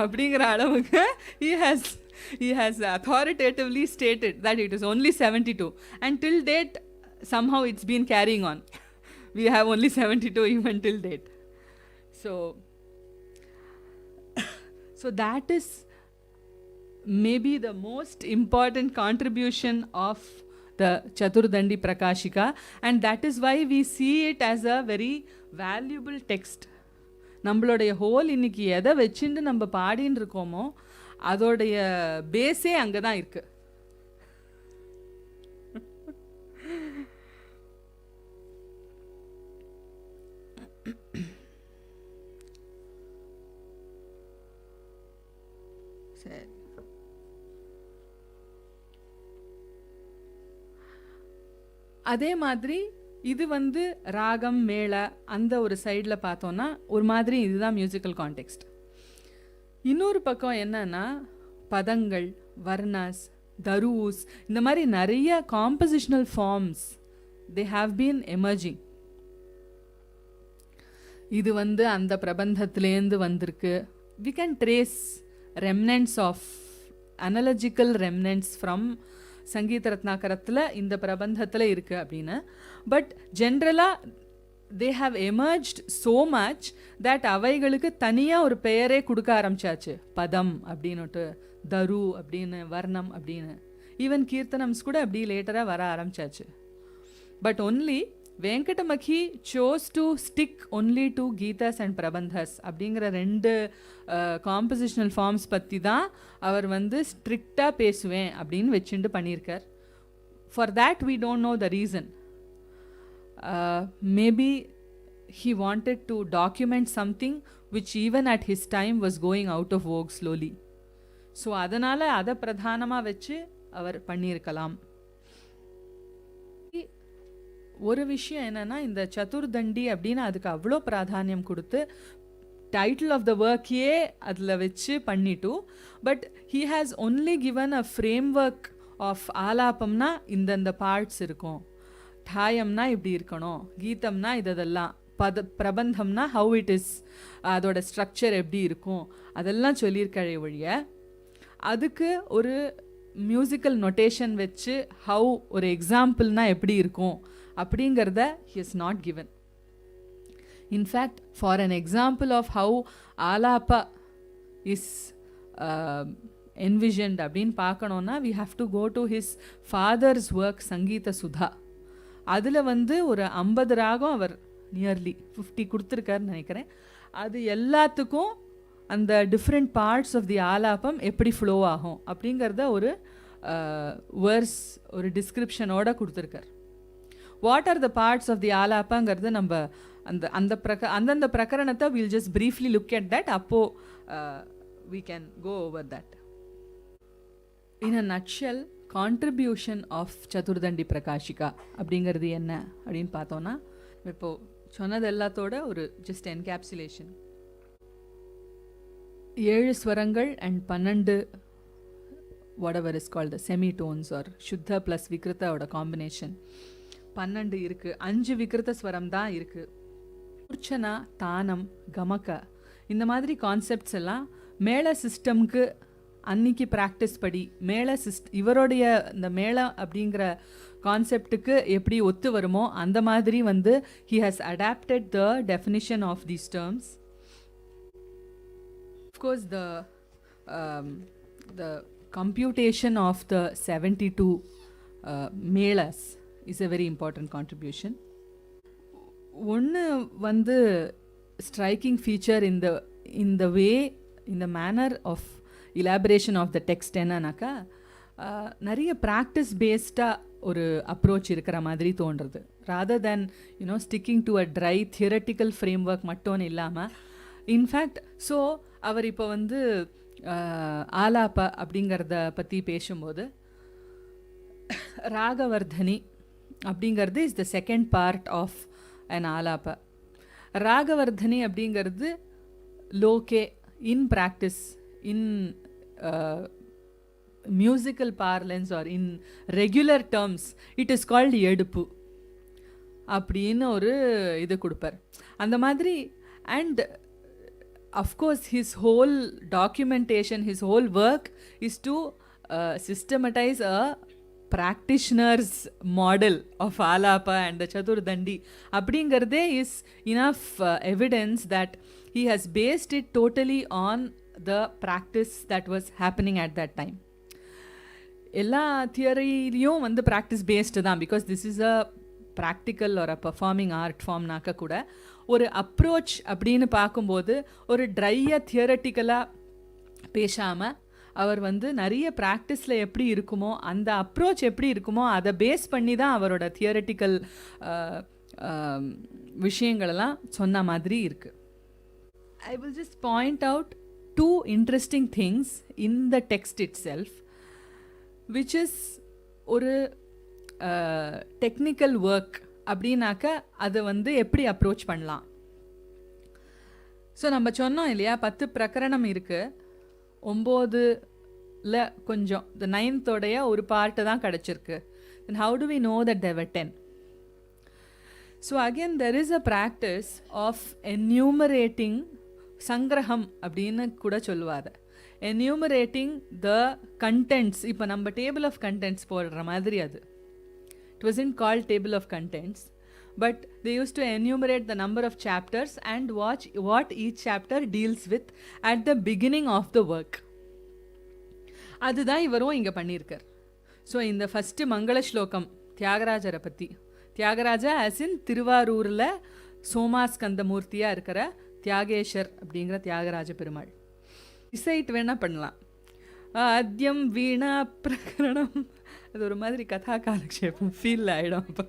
அப்படிங்கிற அளவுக்கு he has authoritatively stated that it is only 72, and till date somehow it's been carrying on. We have only 72 even till date. So that is maybe the most important contribution of the Chaturdandi Prakashika, and that is why we see it as a very valuable text. நம்மளுடைய whole இன்னைக்கு எதை வச்சுட்டு நம்ம பாடின்னு இருக்கோமோ அதோடைய பேஸே அங்கே தான் இருக்கு. சரி, அதே மாதிரி இது வந்து ராகம் மேள அந்த ஒரு சைடில் பார்த்தோன்னா ஒரு மாதிரி இதுதான் மியூசிக்கல் கான்டெக்ஸ்ட். இன்னொரு பக்கம் என்னன்னா பதங்கள், வர்ணாஸ், தரூஸ், இந்த மாதிரி நிறைய compositional forms they have been emerging. இது வந்து அந்த பிரபந்தத்திலேருந்து வந்திருக்கு. We can trace remnants of analogical remnants from Sangita ரத்னாகரத்தில் இந்த பிரபந்தத்தில் இருக்குது அப்படின்னு. பட் ஜென்ரலாக they have emerged so much that அவைகளுக்கு தனியாக ஒரு பெயரே கொடுக்க ஆரம்பிச்சாச்சு. பதம் அப்படின்னுட்டு, தரு அப்படின்னு, வர்ணம் அப்படின்னு, ஈவன் கீர்த்தனம்ஸ் கூட அப்படி லேட்டராக வர ஆரம்பிச்சாச்சு. But only Venkatamakhi chose to stick only to gitas and prabandhas அப்படிங்கிற 2 காம்போசிஷனல் ஃபார்ம்ஸ் பற்றி தான் அவர் வந்து ஸ்ட்ரிக்டாக பேசுவேன் அப்படின்னு வச்சுட்டு பண்ணியிருக்கார். For that we don't know the reason. Maybe he wanted to document something which even at his time was going out of vogue slowly. So அதனால் அதை பிரதானமாக வச்சு அவர் பண்ணியிருக்கலாம். ஒரு விஷயம் என்னன்னா, இந்த சதுர்தண்டி அப்படின்னு அதுக்கு அவ்வளோ பிராதானியம் கொடுத்து டைட்டில் ஆஃப் த ஒர்க்கையே அதில் வச்சு பண்ணிட்டு, but he has only given a framework of ஆலாபம்னா இந்தந்த பார்ட்ஸ் இருக்கும், டாயம்னா இப்படி இருக்கணும், கீதம்னா இதெல்லாம், பிரபந்தம்னா ஹவு இட் இஸ், அதோட ஸ்ட்ரக்சர் எப்படி இருக்கும், அதெல்லாம் சொல்லியிருக்கே ஒழிய அதுக்கு ஒரு மியூசிக்கல் நொட்டேஷன் வச்சு ஹவு ஒரு எக்ஸாம்பிள்னா எப்படி இருக்கும் அப்படிங்கிறத he has not given. In fact, for an example of how alapa is envisioned அப்படின்னு பார்க்கணுன்னா we have to go to his father's work சங்கீத சுதா. அதில் வந்து ஒரு 50 ராகம் அவர் நியர்லி 50 கொடுத்துருக்காருன்னு நினைக்கிறேன். அது எல்லாத்துக்கும் அந்த டிஃப்ரெண்ட் பார்ட்ஸ் ஆஃப் தி ஆலாபம் எப்படி ஃப்ளோ ஆகும் அப்படிங்கிறத ஒரு வேர்ஸ் ஒரு டிஸ்கிரிப்ஷனோட கொடுத்துருக்கார். What are the parts of the ஆலாப்பாங்கிறது நம்ம அந்தந்த பிரகரணத்தை will just briefly look at that. அப்போது we can go over that. In a nutshell, contribution of Chaturdandi Prakashika அப்படிங்கிறது என்ன அப்படின்னு பார்த்தோன்னா, இப்போது சொன்னது எல்லாத்தோட ஒரு ஜஸ்ட் என்கேப்சுலேஷன். 7 ஸ்வரங்கள் and 12 whatever is called the semitones or Shuddha plus Vikritaவோட காம்பினேஷன் 12 இருக்குது. 5 விக்ருத ஸ்வரம் தான் இருக்குது. மூர்ச்சனா, தானம், கமக, இந்த மாதிரி கான்செப்ட்ஸ் எல்லாம் மேள சிஸ்டம்க்கு அன்னைக்கு ப்ராக்டிஸ் படி மேள இவருடைய இந்த மேளம் அப்படிங்கிற கான்செப்டுக்கு எப்படி ஒத்து வருமோ அந்த மாதிரி வந்து he has adapted the definition of these terms. Of course the computation of the 72 melas is a very important contribution. ஒன்று வந்து striking feature in the way, in the manner of elaboration of the text என்னன்னாக்கா நிறைய practice பேஸ்டாக ஒரு approach இருக்கிற மாதிரி தோன்றுறது. rather than sticking to a dry theoretical framework மட்டும் இல்லாமல் இன்ஃபேக்ட் ஸோ அவர் இப்போ வந்து ஆலாப்பா அப்படிங்கிறத பற்றி பேசும்போது ராகவர்தனி அப்படிங்கிறது is the second part of an ஆலாப்பா. ராகவர்தனி அப்படிங்கிறது லோகே in practice in musical parlance or in regular terms it is called எடுப்பு அப்படின்னு ஒரு இது கொடுப்பார் அந்த மாதிரி. and of course his whole documentation, his whole work is to systematize a practitioner's model of alapa and the Chaturdandi அப்படிங்கிறதே is enough evidence that he has based it totally on the practice that was happening at that time. எல்லா தியரிலையும் வந்து practice based தான், because this is a practical ஒரு performing art ஃபார்ம்னாக்க கூட ஒரு approach அப்படின்னு பார்க்கும்போது ஒரு ட்ரையாக தியரட்டிக்கலாக பேசாமல் அவர் வந்து நிறைய ப்ராக்டிஸில் எப்படி இருக்குமோ அந்த அப்ரோச் எப்படி இருக்குமோ அதை பேஸ் பண்ணி தான் அவரோட தியரட்டிக்கல் விஷயங்களெல்லாம் சொன்ன மாதிரி இருக்குது. ஐ will just point out 2 interesting things in the text itself, which is ஒரு டெக்னிக்கல் ஒர்க் அப்படின்னாக்க அதை வந்து எப்படி அப்ரோச் பண்ணலாம். ஸோ நம்ம சொன்னோம் இல்லையா 10 பிரகரணம் இருக்குது, 9ல் கொஞ்சம் the 9th ஒரு பார்ட்டு தான் கிடச்சிருக்கு. then how do we know that there were 10? so again there is a practice of enumerating, சங்கிரகம் அப்படின்னு கூட சொல்லுவாங்க, enumerating the contents. இப்போ நம்ம டேபிள் ஆஃப் கண்டென்ட்ஸ் போடுற மாதிரி அது. It wasn't called table of contents, but they used to enumerate the number of chapters and watch what each chapter deals with at the beginning of the work. அதுதான் இவரும் இங்கே பண்ணியிருக்கார். So இந்த first மங்கள ஸ்லோகம் தியாகராஜரை பற்றி, தியாகராஜா ஆசின் திருவாரூரில் சோமாஸ்கந்தமூர்த்தியாக இருக்கிற தியாகேஷர் அப்படிங்கிற தியாகராஜ பெருமாள். இசைட் வேணால் பண்ணலாம். ஆத்யம் வீணா பிரகரணம், அது ஒரு மாதிரி கதா காலக்ஷேபம் ஃபீல் ஆகிடும். அப்போ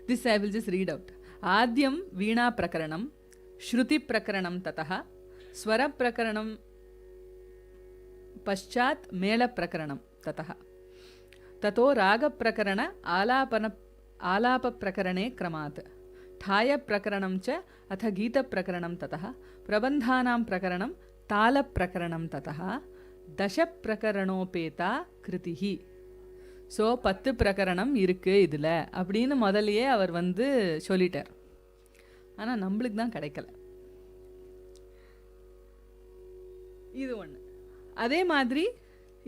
this I will just read out. ஆத்யம் வீணா பிரகரணம், ஸ்ருதி பிரகரணம், ததா ஸ்வர பிரகரணம், பశ్చాத் மேள பிரகரணம், ததா ததோ ராக பிரகரண ஆலாப பிரகரணே கிரமாத் ठाय प्रकरणं च अथ गीत प्रकरणं ततः प्रबन्धानां प्रकरणं ताल प्रकरणं ततः 10 प्रकरणोपेता कृतिः. ஸோ 10 பிரகரணம் இருக்குது இதில் அப்படின்னு முதலையே அவர் வந்து சொல்லிட்டார். ஆனால் நம்மளுக்கு தான் கிடைக்கல. இது ஒன்று. அதே மாதிரி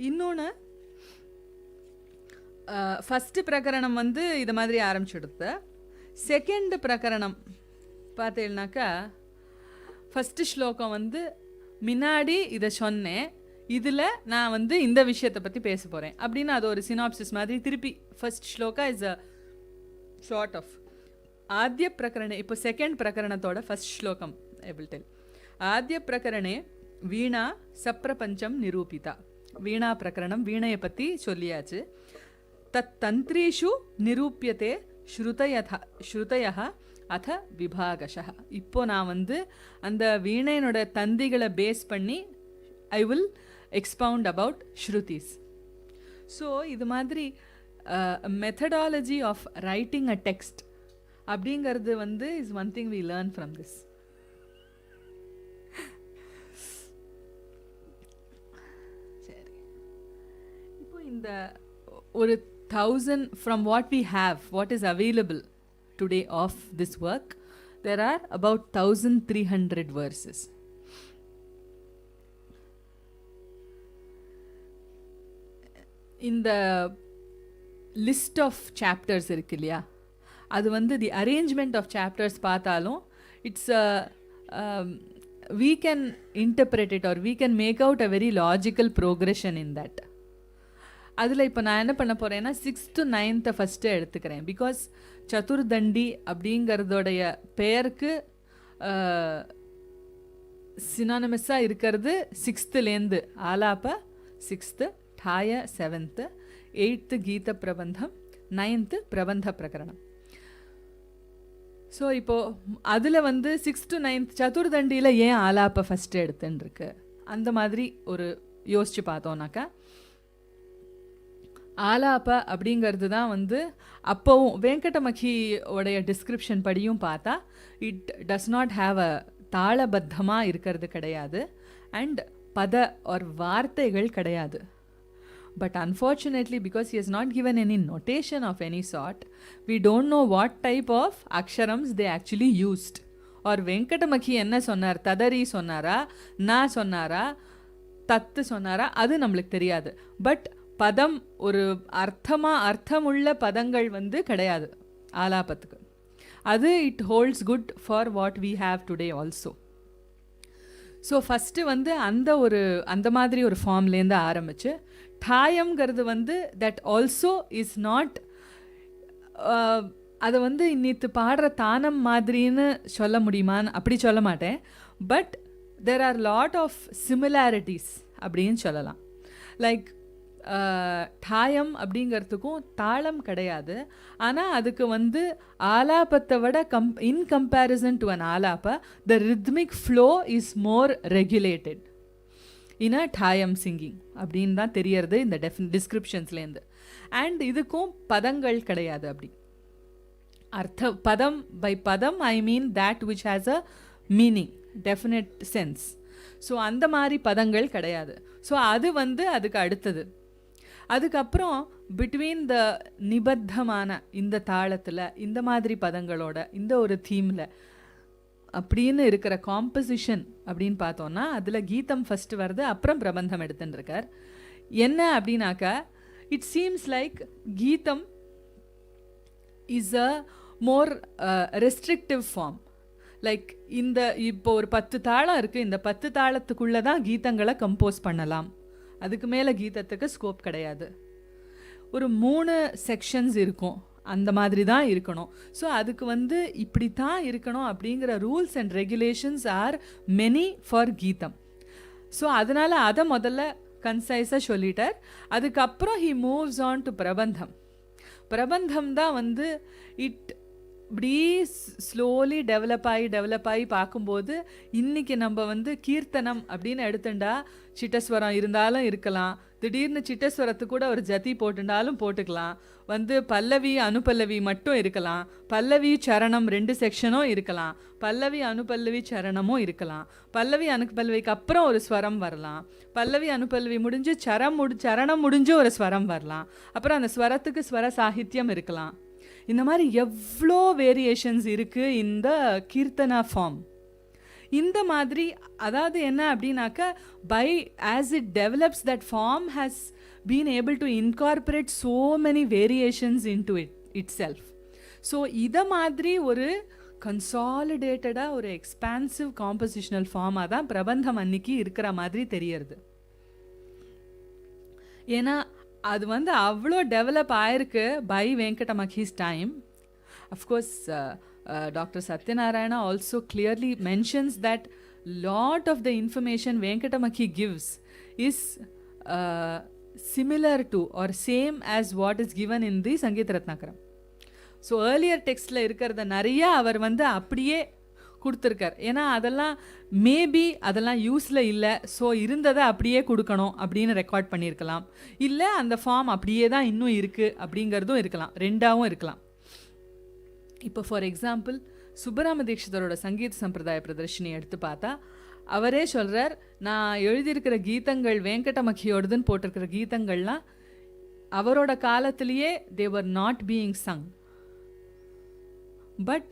இன்னொன்று, ஃபஸ்ட்டு பிரகரணம் வந்து இது மாதிரி ஆரம்பிச்சுடுத்த, செகண்ட் பிரகரணம் பார்த்தீங்கன்னாக்கா ஃபஸ்ட்டு ஸ்லோகம் வந்து முன்னாடி இதை சொன்னேன், இதில் நான் வந்து இந்த விஷயத்தை பற்றி பேச போகிறேன் அப்படின்னு அது ஒரு சினாப்சிஸ் மாதிரி திருப்பி first shloka is a sort of ஆத்ய பிரகரணே. இப்போ செகண்ட் பிரகரணத்தோட ஃபஸ்ட் ஸ்லோகம் ஐ வில் டெல். ஆத்ய பிரகரணே வீணா சப்ரபஞ்சம் நிரூபிதா. வீணா பிரகரணம், வீணையை பற்றி சொல்லியாச்சு. தத் தந்திரீஷு நிரூபியதே ஸ்ருதயः அத விபாகஷः. இப்போ நான் வந்து அந்த வீணையினோட தந்திகளை பேஸ் பண்ணி I will expound about shrutis. So இது மாதிரி methodology of writing a text அப்படிங்கிறது வந்து is one thing we learn from this. சரி, இப்போ இந்த ஒரு 1000 from what we have, what is available today of this work, there are about 1300 verses. இந்த list of chapters இருக்கு இல்லையா, அது வந்து தி அரேஞ்ச்மெண்ட் ஆஃப் சாப்டர்ஸ் பார்த்தாலும் it's we can interpret it or we can make out a very logical progression in that. அதில் இப்போ நான் என்ன பண்ண போகிறேன்னா 6th to 9th ஃபஸ்ட்டு எடுத்துக்கிறேன். பிகாஸ் சதுர்தண்டி அப்படிங்கிறதோடைய பெயருக்கு சினானமஸாக இருக்கிறது 6thலேருந்து ஆலாப்ப 6th, டாய 7th, 8th கீத பிரபந்தம், 9th பிரபந்த பிரகரணம். ஸோ இப்போது அதில் வந்து 6th to 9th சதுர்தண்டியில் ஏன் ஆலாப்பை ஃபஸ்ட்டு எடுத்துன்னு இருக்கு அந்த மாதிரி ஒரு யோசித்து பார்த்தோன்னாக்கா, ஆலாப்ப அப்படிங்கிறது தான் வந்து அப்போவும் வெங்கடமகியோடைய டிஸ்கிரிப்ஷன் படியும் பார்த்தா it does not have a தாளபத்தமாக இருக்கிறது கிடையாது, அண்ட் பத ஒரு வார்த்தைகள் கிடையாது. But unfortunately, because he has not given any notation of any sort, we don't know what type of aksharams they actually used. Or Venkatamaki enna sonnar, tadari sonnara, na sonnara, tattu sonnara, adu nammalukku theriyadu. But padam oru arthamulla padangal vandu kedaiyadu ஆலாபத்துக்கு. அது it holds good for what we have today also. So first வந்து அந்த மாதிரி ஒரு ஃபார்ம்லேருந்து ஆரம்பித்து டாயம்ங்கிறது வந்து that also is not, அதை வந்து இன்னித்து பாடுற தானம் மாதிரின்னு சொல்ல முடியுமான்னு அப்படி சொல்ல மாட்டேன். But there are lot of similarities அப்படின்னு சொல்லலாம். லைக் டாயம் அப்படிங்கிறதுக்கும் தாளம் கிடையாது, ஆனால் அதுக்கு வந்து ஆலாபத்தை விட இன் கம்பேரிசன் டு அன் ஆலாப்ப the rhythmic flow is more regulated in a டாயம் சிங்கிங் அப்படின்னு தான் தெரியறது இந்த டிஸ்கிரிப்ஷன்ஸ்லேருந்து. அண்ட் இதுக்கும் பதங்கள் கிடையாது. அப்படி பதம் பை பதம் I mean that which has a meaning, definite sense. So அந்த மாதிரி பதங்கள் கிடையாது. ஸோ அது வந்து அதுக்கு அடுத்தது. அதுக்கப்புறம் பிட்வீன் த நிபத்தமான இந்த தாளத்தில் இந்த மாதிரி பதங்களோட இந்த ஒரு தீமில் அப்படின்னு இருக்கிற காம்போசிஷன் அப்படின்னு பார்த்தோன்னா அதில் கீதம் ஃபஸ்ட்டு வருது, அப்புறம் பிரபந்தம் எடுத்துன்னு இருக்கார். என்ன அப்படின்னாக்கா, it seems like gitam is a more restrictive form. Like இப்போ ஒரு 10 தாளம் இருக்குது, இந்த 10 தாளத்துக்குள்ளே தான் கீதங்களை கம்போஸ் பண்ணலாம், அதுக்கு மேலே கீதத்துக்கு ஸ்கோப் கிடையாது. ஒரு 3 செக்ஷன்ஸ் இருக்கும், அந்த மாதிரி தான் இருக்கணும். ஸோ அதுக்கு வந்து இப்படி தான் இருக்கணும் அப்படிங்கிற rules and regulations are many for கீதம். ஸோ அதனால் அதை முதல்ல கன்சைஸாக சொல்லிட்டார். அதுக்கப்புறம் ஹி மூவ்ஸ் ஆன் டு பிரபந்தம். பிரபந்தம் தான் வந்து இட் இப்படி ஸ்லோலி டெவலப் ஆகி பார்க்கும்போது இன்றைக்கி நம்ம வந்து கீர்த்தனம் அப்படின்னு எடுத்துட்டா சிட்டஸ்வரம் இருந்தாலும் இருக்கலாம், திடீர்னு சிட்டஸ்வரத்துக்கு கூட ஒரு ஜதி போட்டுட்டாலும் போட்டுக்கலாம், வந்து பல்லவி அனுபல்லவி மட்டும் இருக்கலாம், பல்லவி சரணம் 2 செக்ஷனும் இருக்கலாம், பல்லவி அனுபல்லவி சரணமும் இருக்கலாம், பல்லவி அனுபல்லவிக்கு அப்புறம் ஒரு ஸ்வரம் வரலாம், பல்லவி அனுபல்லவி முடிஞ்சு சரணம் முடிஞ்சு ஒரு ஸ்வரம் வரலாம், அப்புறம் அந்த ஸ்வரத்துக்கு ஸ்வர சாகித்யம் இருக்கலாம். இந்த மாதிரி எவ்வளோ வேரியேஷன்ஸ் இருக்குது இந்த கீர்த்தனா ஃபார்ம். இந்த மாதிரி அதாவது என்ன அப்படின்னாக்கா, by as it develops that form has been able to incorporate so many variations into itself. So இதை மாதிரி ஒரு கன்சாலிடேட்டடாக ஒரு எக்ஸ்பான்சிவ் காம்போசிஷனல் ஃபார்மாக தான் பிரபந்தம் அன்னைக்கு இருக்கிற மாதிரி தெரியறது. ஏன்னா அது வந்து அவ்வளோ டெவலப் ஆயிருக்கு by Venkatamakhi's time. Of course Dr. Satyanarayana also clearly mentions that lot of the information Venkatamaki gives is similar to or same as what is given in the Sangeeta Ratnakaram. So earlier டெக்ஸ்டில் இருக்கிறத நிறையா அவர் வந்து அப்படியே கொடுத்துருக்கார். ஏன்னா அதெல்லாம் maybe அதெல்லாம் யூஸில் இல்லை, ஸோ இருந்ததை அப்படியே கொடுக்கணும் அப்படின்னு ரெக்கார்ட் பண்ணியிருக்கலாம், இல்லை அந்த ஃபார்ம் அப்படியே தான் இன்னும் இருக்குது அப்படிங்கிறதும் இருக்கலாம், ரெண்டாவும் இருக்கலாம். இப்போ ஃபார் எக்ஸாம்பிள் சுப்பராம தீட்சிதரோட சங்கீத சம்பிரதாய பிரதர்ஷினி எடுத்து பார்த்தா அவரே சொல்கிறார், நான் எழுதியிருக்கிற கீதங்கள் வெங்கடமகியோடதுன்னு போட்டிருக்கிற கீதங்கள்லாம் அவரோட காலத்திலேயே they were not being sung. But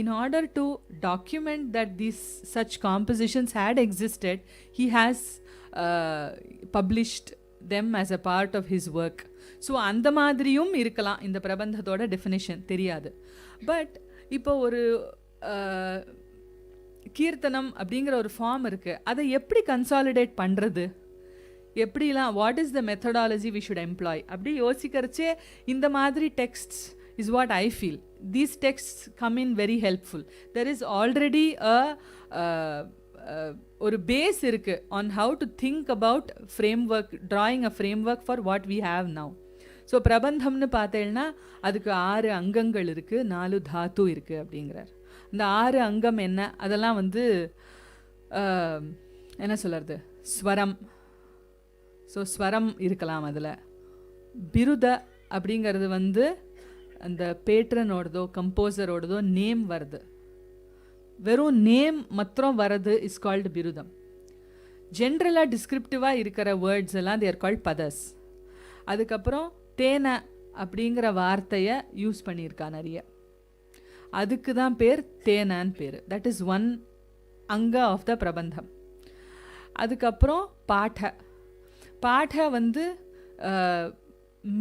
in order to document that these such compositions had existed, he has published them as a part of his work. So அந்த மாதிரியும் இருக்கலாம் இந்த பிரபந்தத்தோட டெஃபினிஷன், தெரியாது. பட் இப்போ ஒரு கீர்த்தனம் அப்படிங்கிற ஒரு ஃபார்ம் இருக்குது, அதை எப்படி கன்சாலிடேட் பண்ணுறது, எப்படிலாம், what is the methodology we should employ அப்படி யோசிக்கிறச்சே இந்த மாதிரி texts is what I feel. These texts come in very helpful. There is already ஒரு பேஸ் இருக்குது on how to think about framework, drawing a framework for what we have now. So பிரபந்தம்னு பார்த்தேன்னா அதுக்கு 6 அங்கங்கள் இருக்குது, 4 தாத்து இருக்குது அப்படிங்கிறார். இந்த 6 அங்கம் என்ன, அதெல்லாம் வந்து என்ன சொல்கிறது, ஸ்வரம். ஸோ ஸ்வரம் இருக்கலாம் அதில். பிருத அப்படிங்கிறது வந்து அந்த பேட்ரனோடதோ கம்போசரோடதோ நேம் வருது, வெறும் நேம் மாத்திரம் வரது இஸ் கால்டு பிருதம். ஜென்ரலாக டிஸ்கிரிப்டிவாக இருக்கிற வேர்ட்ஸ் எல்லாம் தேர் கால்ட் பதர்ஸ். அதுக்கப்புறம் தேன அப்படிங்கிற வார்த்தையை யூஸ் பண்ணியிருக்கா நிறைய, அதுக்கு தான் பேர் தேனான்னு பேர். தட் இஸ் ஒன் அங்க ஆஃப் த பிரபந்தம். அதுக்கப்புறம் பாட வந்து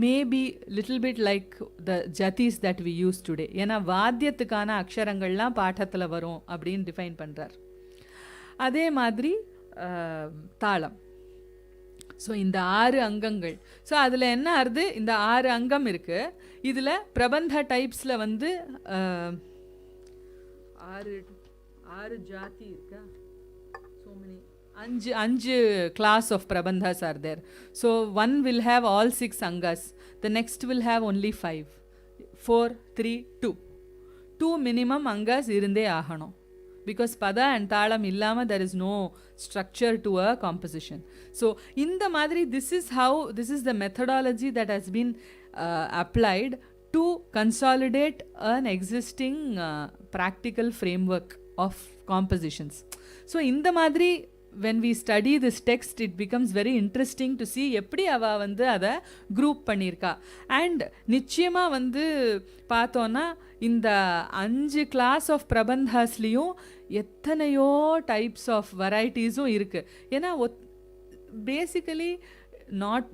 maybe little bit like the jatis that we use today. ஏன்னா வாத்தியத்துக்கான அக்ஷரங்கள்லாம் பாட்டத்தில் வரும் அப்படின்னு டிஃபைன் பண்ணுறார். அதே மாதிரி தாளம். ஸோ இந்த 6 அங்கங்கள். ஸோ அதில் என்ன ஆகுது, இந்த 6 அங்கம் இருக்குது. இதில் பிரபந்த டைப்ஸில் வந்து 6 ஜாதி இருக்கா, so many, 5 class of prabandhas are there. So one will have all 6 angas, the next will have only 5, 4, 3, 2 minimum angas irunde ahanum, because pada and thalam illama there is no structure to a composition. So in the madri, this is the methodology that has been applied to consolidate an existing practical framework of compositions. So in the madri, when we study this text, it becomes very interesting to see எப்படி அவ வந்து அதை group பண்ணியிருக்கா. And நிச்சயமாக வந்து பார்த்தோன்னா இந்த 5 class of பிரபந்தாஸ்லேயும் எத்தனையோ டைப்ஸ் ஆஃப் வெரைட்டிஸும் இருக்குது. ஏன்னா basically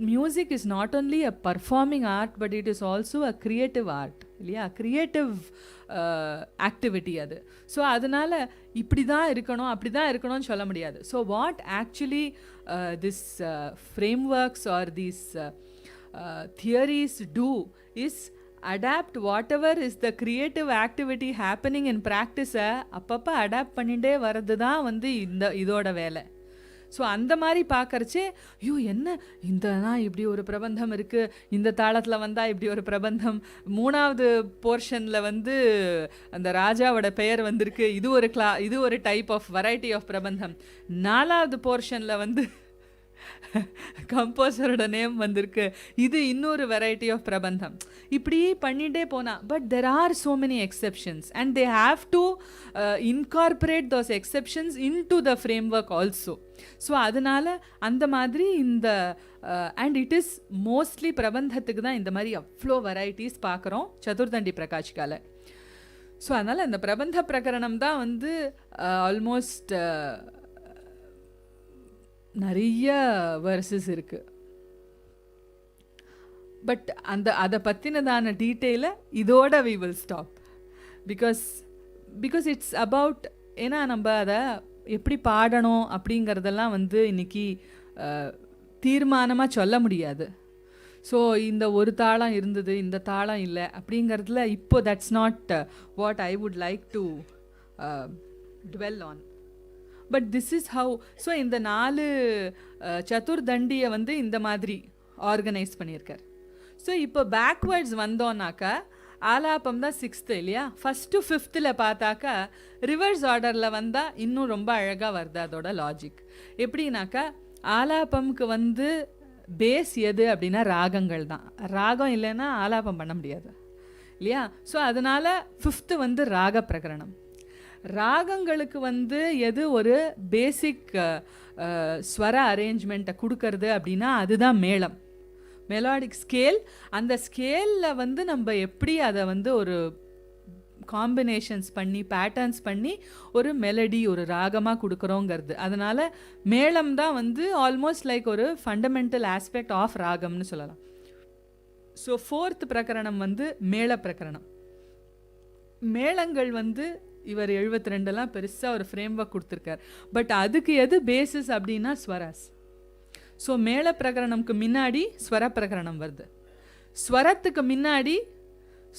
music is not only a performing art, but it is also a creative art, இல்லையா, கிரியேட்டிவ் ஆக்டிவிட்டி அது. ஸோ அதனால் இப்படி தான் இருக்கணும் அப்படி தான் இருக்கணும்னு சொல்ல முடியாது. So what actually this frameworks are these theories do is adopt whatever is the creative activity happening in ப்ராக்டிஸை அப்பப்போ அடாப்ட் பண்ணிகிட்டே வர்றது தான் வந்து இதோட வேலை. ஸோ அந்த மாதிரி பார்க்கறச்சே, ஐயோ என்ன இந்தனா இப்படி ஒரு பிரபந்தம் இருக்குது, இந்த தாளத்தில் வந்தால் இப்படி ஒரு பிரபந்தம், 3வது போர்ஷனில் வந்து அந்த ராஜாவோட பெயர் வந்திருக்கு, இது ஒரு டைப் ஆஃப் வெரைட்டி ஆஃப் பிரபந்தம், 4வது போர்ஷனில் வந்து கம்போசரோட நேம் வந்திருக்கு, இது இன்னொரு வெரைட்டி ஆஃப் பிரபந்தம், இப்படி பண்ணிகிட்டே போனால். But there R so many exceptions and they have to incorporate those exceptions in to the framework also. So அதனால் அந்த மாதிரி இந்த அண்ட் இட் இஸ் மோஸ்ட்லி பிரபந்தத்துக்கு தான் இந்த மாதிரி அவ்வளோ வெரைட்டிஸ் பார்க்குறோம் சதுர்தண்டி பிரகாஷிகால. ஸோ அதனால் இந்த பிரபந்த பிரகரணம் தான் வந்து ஆல்மோஸ்ட் நிறைய வெர்சஸ் இருக்குது. பட் அதை பற்றினதான டீட்டெயிலை இதோட we will stop. Because it's about, ஏன்னா நம்ம அதை எப்படி பாடணும் அப்படிங்கிறதெல்லாம் வந்து இன்றைக்கி தீர்மானமாக சொல்ல முடியாது. ஸோ இந்த ஒரு தாளம் இருந்தது, இந்த தாளம் இல்லை அப்படிங்கிறதுல இப்போ that's not what I would like to dwell on. But this is how. So இந்த 4 சதுர்தண்டியை வந்து இந்த மாதிரி ஆர்கனைஸ் பண்ணியிருக்கார். ஸோ இப்போ பேக்வேர்ட்ஸ் வந்தோன்னாக்கா ஆலாபம் தான் 6th இல்லையா, 1st to 5th பார்த்தாக்கா ரிவர்ஸ் ஆர்டரில் வந்தால் இன்னும் ரொம்ப அழகாக வருது அதோட லாஜிக். எப்படின்னாக்கா ஆலாபம்க்கு வந்து பேஸ் எது அப்படின்னா ராகங்கள் தான். ராகம் இல்லைன்னா ஆலாபம் பண்ண முடியாது இல்லையா. ஸோ அதனால் 5th வந்து ராக பிரகரணம். ராகங்களுக்கு வந்து எது ஒரு பேசிக் ஸ்வர அரேஞ்ச்மெண்ட்டை கொடுக்கறது அப்படின்னா அதுதான் மேளம், மெலோடிக் ஸ்கேல். அந்த ஸ்கேலில் வந்து நம்ம எப்படி அதை வந்து ஒரு காம்பினேஷன்ஸ் பண்ணி பேட்டர்ன்ஸ் பண்ணி ஒரு மெலடி ஒரு ராகமாக கொடுக்குறோங்கிறது. அதனால் மேளம் தான் வந்து ஆல்மோஸ்ட் லைக் ஒரு ஃபண்டமெண்டல் ஆஸ்பெக்ட் ஆஃப் ராகம்னு சொல்லலாம். ஸோ 4th பிரகரணம் வந்து மேள பிரகரணம். மேளங்கள் வந்து இவர் 72 பெருசாக ஒரு ஃப்ரேம் ஒர்க் கொடுத்துருக்கார். பட் அதுக்கு எது பேசிஸ் அப்படின்னா ஸ்வராஸ். ஸோ மேள பிரகரணம்க்கு முன்னாடி ஸ்வர பிரகரணம் வருது. ஸ்வரத்துக்கு முன்னாடி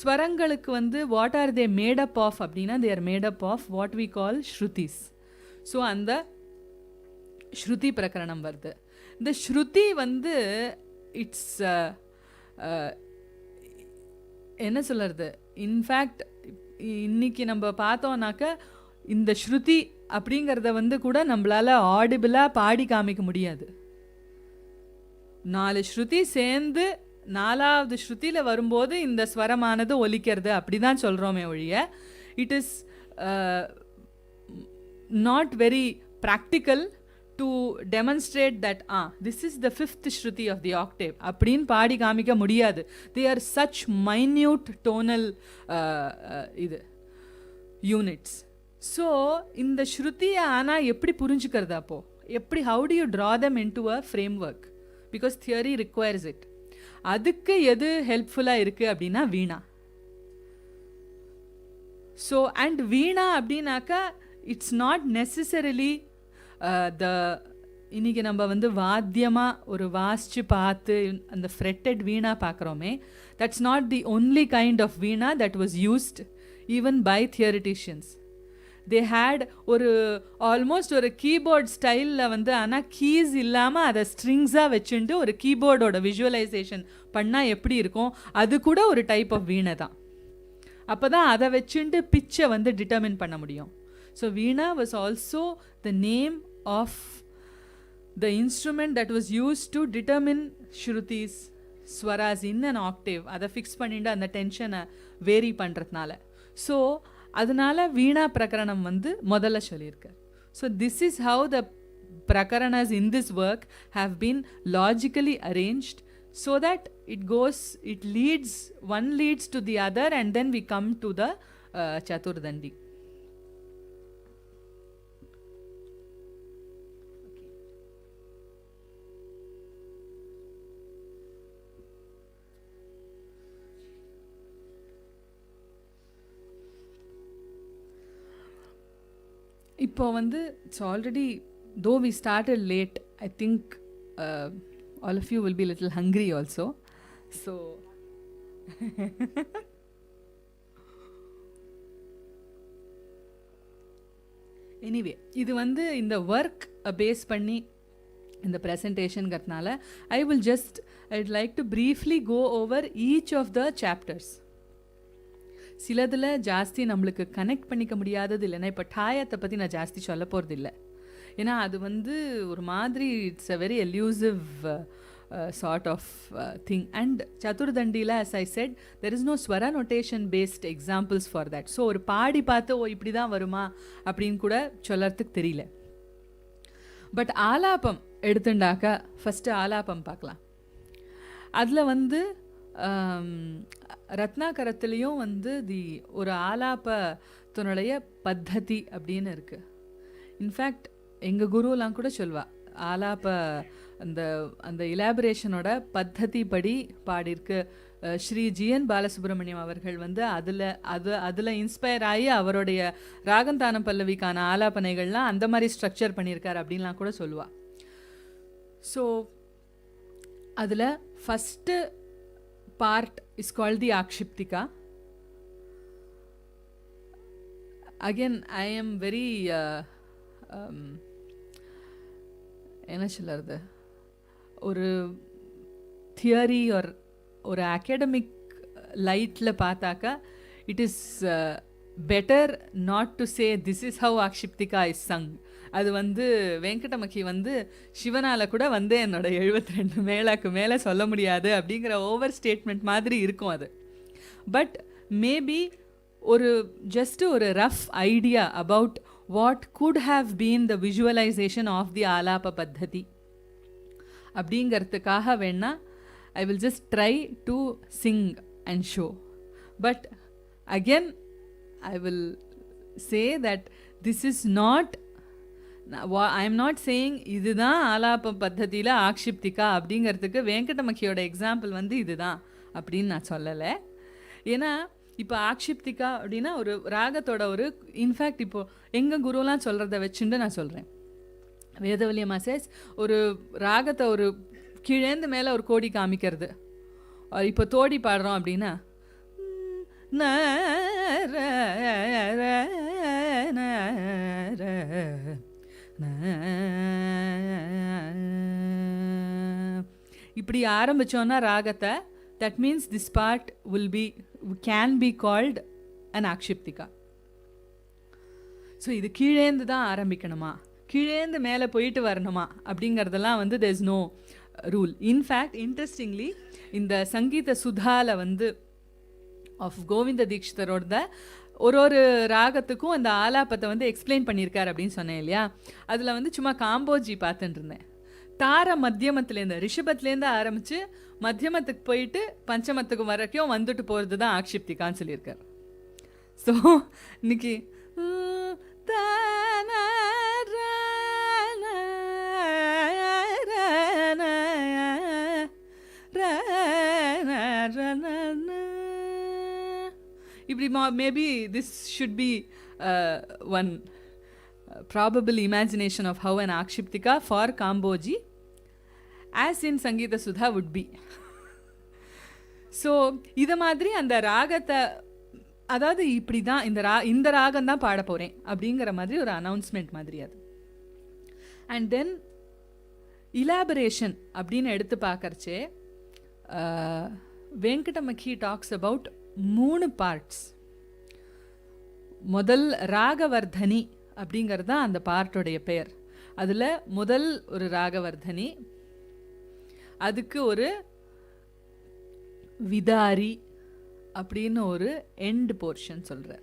ஸ்வரங்களுக்கு வந்து what are they made up of அப்படின்னா they are made up of what we call shrutis. So அந்த ஸ்ருதி பிரகரணம் வருது. இந்த ஸ்ருதி வந்து இட்ஸ் என்ன சொல்கிறது, இன்ஃபேக்ட் இன்னைக்கு நம்ம பார்த்தோன்னாக்க இந்த ஸ்ருதி அப்படிங்கிறத வந்து கூட நம்மளால் ஆடிபிளாக பாடி காமிக்க முடியாது. 4 ஸ்ருதி சேர்ந்து 4வது ஸ்ருதியில் வரும்போது இந்த ஸ்வரமானது ஒலிக்கிறது அப்படி தான் சொல்கிறோமே ஒழிய it is not very practical to demonstrate that this is the 5th shruti of the octave அப்படின்னு பாடி காமிக்க முடியாது. They are such minute tonal units. So இந்த ஸ்ருதியை ஆனால் எப்படி புரிஞ்சுக்கிறது அப்போது, எப்படி how to you draw them into a framework, because theory requires it. அதுக்கு எது ஹெல்ப்ஃபுல்லாக இருக்குது அப்படின்னா வீணா. ஸோ அண்ட் வீணா அப்படின்னாக்கா இட்ஸ் நாட் நெசசரிலி இன்றைக்கி நம்ம வந்து வாத்தியமாக ஒரு வாசித்து பார்த்து அந்த ஃப்ரெட்டட் வீணா பார்க்குறோமே, that's not the only kind of veena that was used even by theoreticians. They had ஒரு ஆல்மோஸ்ட் ஒரு கீபோர்ட் ஸ்டைலில் வந்து ஆனால் கீஸ் இல்லாமல் அதை ஸ்ட்ரிங்ஸாக வச்சுட்டு ஒரு கீபோர்டோட விஷுவலைசேஷன் பண்ணால் எப்படி இருக்கும், அது கூட ஒரு டைப் ஆஃப் வீணை தான். அப்போ தான் அதை வச்சுட்டு பிச்சை வந்து டிட்டர்மின் பண்ண முடியும். So veena was also the name of the instrument that was use to determine shrutis swaras in an octave. அதை ஃபிக்ஸ் பண்ணிட்டு அந்த டென்ஷனை வேரி பண்ணுறதுனால. ஸோ அதனால வீணா பிரகரணம் வந்து முதல்ல சொல்லியிருக்கார். So this is how the பிரகரணஸ் in this work have been logically arranged so that it leads, one leads to the other, and then we come to the Chaturdandi. இப்போ வந்து it's already, though we started late, I think all of you will be a little hungry also. So anyway, இது வந்து இந்த work base பண்ணி இந்த ப்ரெசன்டேஷன்கிறதுனால I'd like to briefly go over each of the chapters. சிலதில் ஜாஸ்தி நம்மளுக்கு connect பண்ணிக்க முடியாதது இல்லைன்னா, இப்போ டாயத்தை பற்றி நான் ஜாஸ்தி சொல்ல போகிறது இல்லை. ஏன்னா அது வந்து ஒரு மாதிரி it's a very elusive sort of thing. And சதுர்தண்டியில் as I said, there is no swara notation based examples for that. So ஒரு பாடி பார்த்து இப்படி தான் வருமா அப்படின்னு கூட சொல்லறதுக்கு தெரியல. பட் ஆலாபம் எடுத்துட்டாக்கா ஃபஸ்ட்டு ஆலாபம் பார்க்கலாம். அதில் வந்து ரத்னாகரத்துலேயும் வந்து ஒரு ஆலாபத்தினுடைய பத்ததி அப்படின்னு இருக்குது. இன்ஃபேக்ட் எங்கள் குருலாம் கூட சொல்வா, ஆலாப அந்த இலாபரேஷனோட பத்ததி படி பாடியிருக்கு. ஸ்ரீ ஜிஎன் பாலசுப்ரமணியம் அவர்கள் வந்து அதில் இன்ஸ்பயர் ஆகி அவருடைய ராகந்தானம் பல்லவிக்கான ஆலாபனைகள்லாம் அந்த மாதிரி ஸ்ட்ரக்சர் பண்ணியிருக்கார் அப்படின்லாம் கூட சொல்லுவா. ஸோ அதில் first part is called the Akshiptika. Again, I am very என்ன சொல்கிறது, ஒரு தியரி ஒரு அகாடமிக் லைட்டில் பார்த்தாக்கா it is better not to say this is how ஆக்ஷிப்திகா இஸ் சங். அது வந்து வெங்கடமக்கி வந்து சிவனால் கூட வந்து என்னோட 72 மேலாக்கு மேலே சொல்ல முடியாது அப்படிங்கிற ஓவர் ஸ்டேட்மெண்ட் மாதிரி இருக்கும் அது. பட் மேபி ஜஸ்ட் ஒரு rough idea about what could have been the visualisation of the alapa paddhati அப்படிங்கிறதுக்காக வேணா I will just try to sing and show. But again I will say that this is not, I am not saying இதுதான் ஆலாப பத்ததியில் ஆக்ஷிப்திகா அப்படிங்கிறதுக்கு வெங்கடமக்கியோட example வந்து இதுதான் அப்படின்னு நான் சொல்லலை. ஏன்னா இப்போ ஆக்ஷிப்திகா அப்படின்னா ஒரு ராகத்தோட ஒரு, இன்ஃபேக்ட் இப்போது எங்கள் குருலாம் சொல்கிறத வச்சுட்டு நான் சொல்கிறேன். வேதவல்லியம்மா சேஸ் ஒரு ராகத்தை ஒரு கீழேந்து மேலே ஒரு கோடி காமிக்கிறது. இப்போ தோடி பாடுறோம் அப்படின்னா இப்படி ஆரம்பித்தோன்னா ராகத்தை, that means this part can be called an akshiptika. So இது கீழேந்து தான் ஆரம்பிக்கணுமா, கீழேந்து மேலே போயிட்டு வரணுமா அப்படிங்கிறதெல்லாம் வந்து there is no rule. In fact interestingly இந்த சங்கீத சுதாவில் வந்து ஆஃப் கோவிந்த தீக்ஷிதரோட ஒரு ராகத்துக்கும் அந்த ஆலாபத்தை வந்து எக்ஸ்பிளைன் பண்ணியிருக்கார் அப்படின்னு சொன்னேன் இல்லையா. அதில் வந்து சும்மா காம்போஜி பார்த்துட்டு இருந்தேன். தார மத்தியமத்துலேருந்து ரிஷபத்துலேருந்து ஆரம்பித்து மத்தியமத்துக்கு போயிட்டு பஞ்சமத்துக்கு வரைக்கும் வந்துட்டு போகிறது தான் ஆக்ஷிப்திகான்னு சொல்லியிருக்கார். ஸோ இன்னைக்கு இப்படி maybe this should be one probable imagination of how an akshiptika for Kamboji as in Sangeeta Sudha would be. So இதை மாதிரி அந்த ராகத்தை, அதாவது இப்படி தான் இந்த ராகம் தான் பாட போகிறேன் அப்படிங்கிற மாதிரி ஒரு அனௌன்ஸ்மெண்ட் மாதிரி அது. அண்ட் தென் இலாபரேஷன் அப்படின்னு எடுத்து பார்க்கறச்சே வெங்கடமக்கி டாக்ஸ் அபவுட் 3 பார்ட்ஸ். முதல் ராகவர்தனி அப்படிங்கிறது தான் அந்த பார்ட்டோடைய பெயர். அதில் முதல் ஒரு ராகவர்தனி, அதுக்கு ஒரு விதாரி அப்படின்னு ஒரு எண்ட் போர்ஷன் சொல்கிறார்.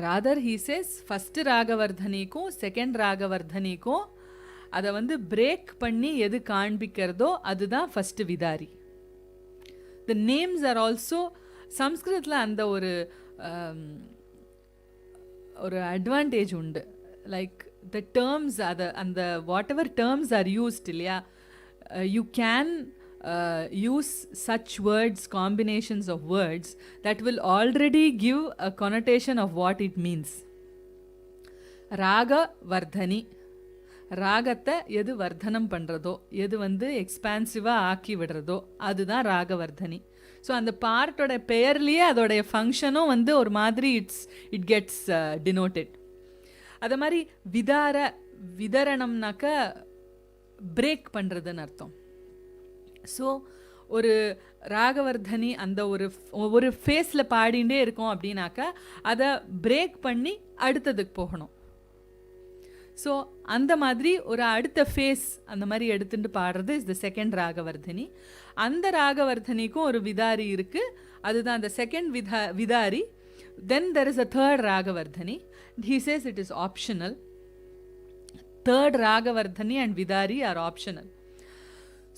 ராதர் ஹீ சேஸ் ஃபஸ்ட்டு ராகவர்தனிக்கும் செகண்ட் ராகவர்தனிக்கும் அதை வந்து பிரேக் பண்ணி எது காண்பிக்கிறதோ அதுதான் ஃபஸ்ட்டு விதாரி. த நேம்ஸ் ஆர் ஆல்சோ சம்ஸ்கிருதத்தில் அந்த ஒரு அட்வான்டேஜ் உண்டு. லைக் த டேர்ம்ஸ், அந்த whatever terms are used இல்லையா, you can use such words, combinations of words that will already give a connotation of what it means. ராக வர்தனி, ராகத்தை எது வர்தனம் பண்ணுறதோ, எது வந்து எக்ஸ்பான்சிவாக ஆக்கி விடுறதோ அதுதான் ராகவர்தனி. ஸோ அந்த பார்ட்டோட பெயர்லேயே அதோடைய ஃபங்க்ஷனும் வந்து ஒரு மாதிரி இட் கெட்ஸ் டினோட்டட். அது மாதிரி விதரணம்னாக்க பிரேக் பண்ணுறதுன்னு அர்த்தம். ஸோ ஒரு ராகவர்தனி அந்த ஒரு ஃபேஸில் பாடிண்டே இருக்கோம் அப்படின்னாக்கா அதை பிரேக் பண்ணி அடுத்ததுக்கு போகணும். ஸோ அந்த மாதிரி ஒரு அடுத்த ஃபேஸ் அந்த மாதிரி எடுத்துட்டு பாடுறது இஸ் த செகண்ட் ராகவர்தனி. அந்த ராகவர்தனிக்கும் ஒரு விதாரி இருக்குது, அதுதான் அந்த செகண்ட் விதாரி. Then there is a third ragavardhani. He says it is optional. Third ragavardhani and vidari are optional.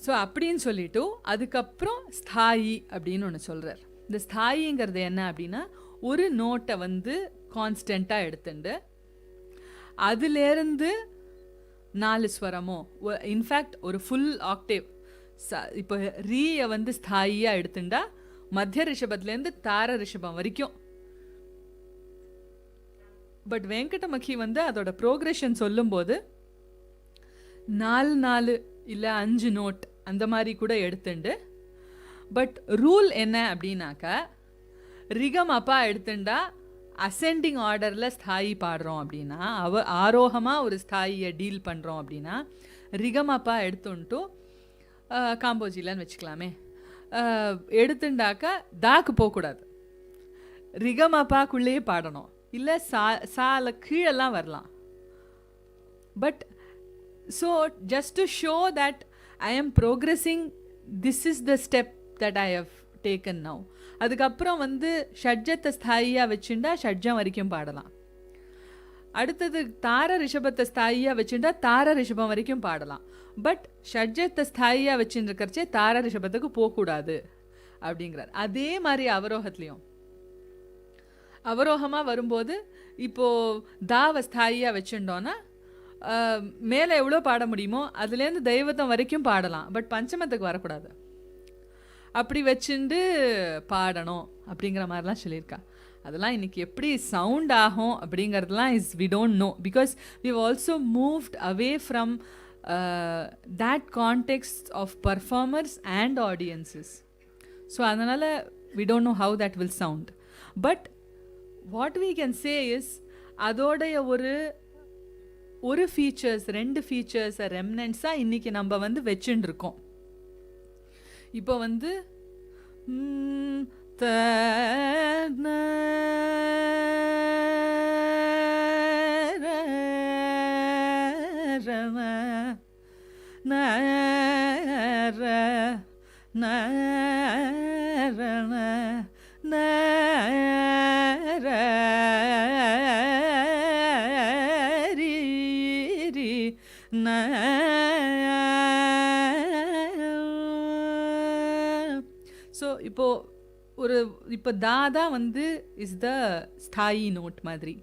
So அப்படின்னு சொல்லிட்டு அதுக்கப்புறம் ஸ்தாயி அப்படின்னு ஒன்று சொல்கிறார். இந்த ஸ்தாயிங்கிறது என்ன அப்படின்னா, ஒரு நோட்டை வந்து கான்ஸ்டண்ட்டாக எடுத்துட்டு அதுலேருந்து 4 ஸ்வரமோ, இன்ஃபேக்ட் ஒரு ஃபுல் ஆக்டேவ், இப்போ ரீயை வந்து ஸ்தாயியாக எடுத்துட்டா மத்திய ரிஷபத்துலேருந்து தார ரிஷபம் வரைக்கும். பட் வெங்கடமக்கி வந்து அதோட ப்ரோக்ரெஷன் சொல்லும்போது 4 இல்லை 5 நோட் அந்த மாதிரி கூட எடுத்துண்டு, பட் ரூல் என்ன அப்படின்னாக்கா, ரிகமப்பா எடுத்துட்டா அசெண்டிங் ஆர்டரில் ஸ்தாயி பாடுறோம் அப்படின்னா, ஆரோகமாக ஒரு ஸ்தாயியை டீல் பண்ணுறோம் அப்படின்னா, ரிகமப்பா எடுத்துன்ட்டு காம்போஜிலன்னு வச்சுக்கலாமே, எடுத்துட்டாக்கா தாக்கு போகக்கூடாது, ரிகமப்பாக்குள்ளேயே பாடணும், இல்லை சால கீழெல்லாம் வரலாம். But so just to show that I am progressing, this is the step that I have taken now. அதுக்கப்புறம் வந்து ஷட்ஜத்தை ஸ்தாயியாக வச்சுட்டா ஷட்ஜம் வரைக்கும் பாடலாம். அடுத்தது தார ரிஷபத்தை ஸ்தாயியாக வச்சுட்டா தார ரிஷபம் வரைக்கும் பாடலாம். பட் ஷட்ஜத்தை ஸ்தாயியாக வச்சுட்டு இருக்கிறச்சே தார ரிஷபத்துக்கு போகக்கூடாது அப்படிங்கிறார். அதே மாதிரி அவரோகத்துலேயும் அவரோகமாக வரும்போது இப்போது தாவை ஸ்தாயியாக வச்சுட்டோன்னா மேலே எவ்வளோ பாட முடியுமோ அதுலேருந்து தெய்வத்தம் வரைக்கும் பாடலாம், பட் பஞ்சமத்துக்கு வரக்கூடாது. அப்படி வச்சுட்டு பாடணும் அப்படிங்கிற மாதிரிலாம் சொல்லியிருக்கா. அதெல்லாம் இன்றைக்கி எப்படி சவுண்ட் ஆகும் அப்படிங்கிறதுலாம் we don't know, because we've also moved away from that context of performers and audiences. So அதனால் we don't know how that will sound. But what we can say is அதோடைய ஒரு ஃபீச்சர்ஸ் 2 ஃபீச்சர்ஸ் ரெம்னன்ஸாக இன்றைக்கி நம்ம வந்து வச்சுட்டு இருக்கோம். இப்போ வந்து ஸோ இப்போ தாதா வந்து இஸ் த ஸ்தாயி நோட் மாதிரி.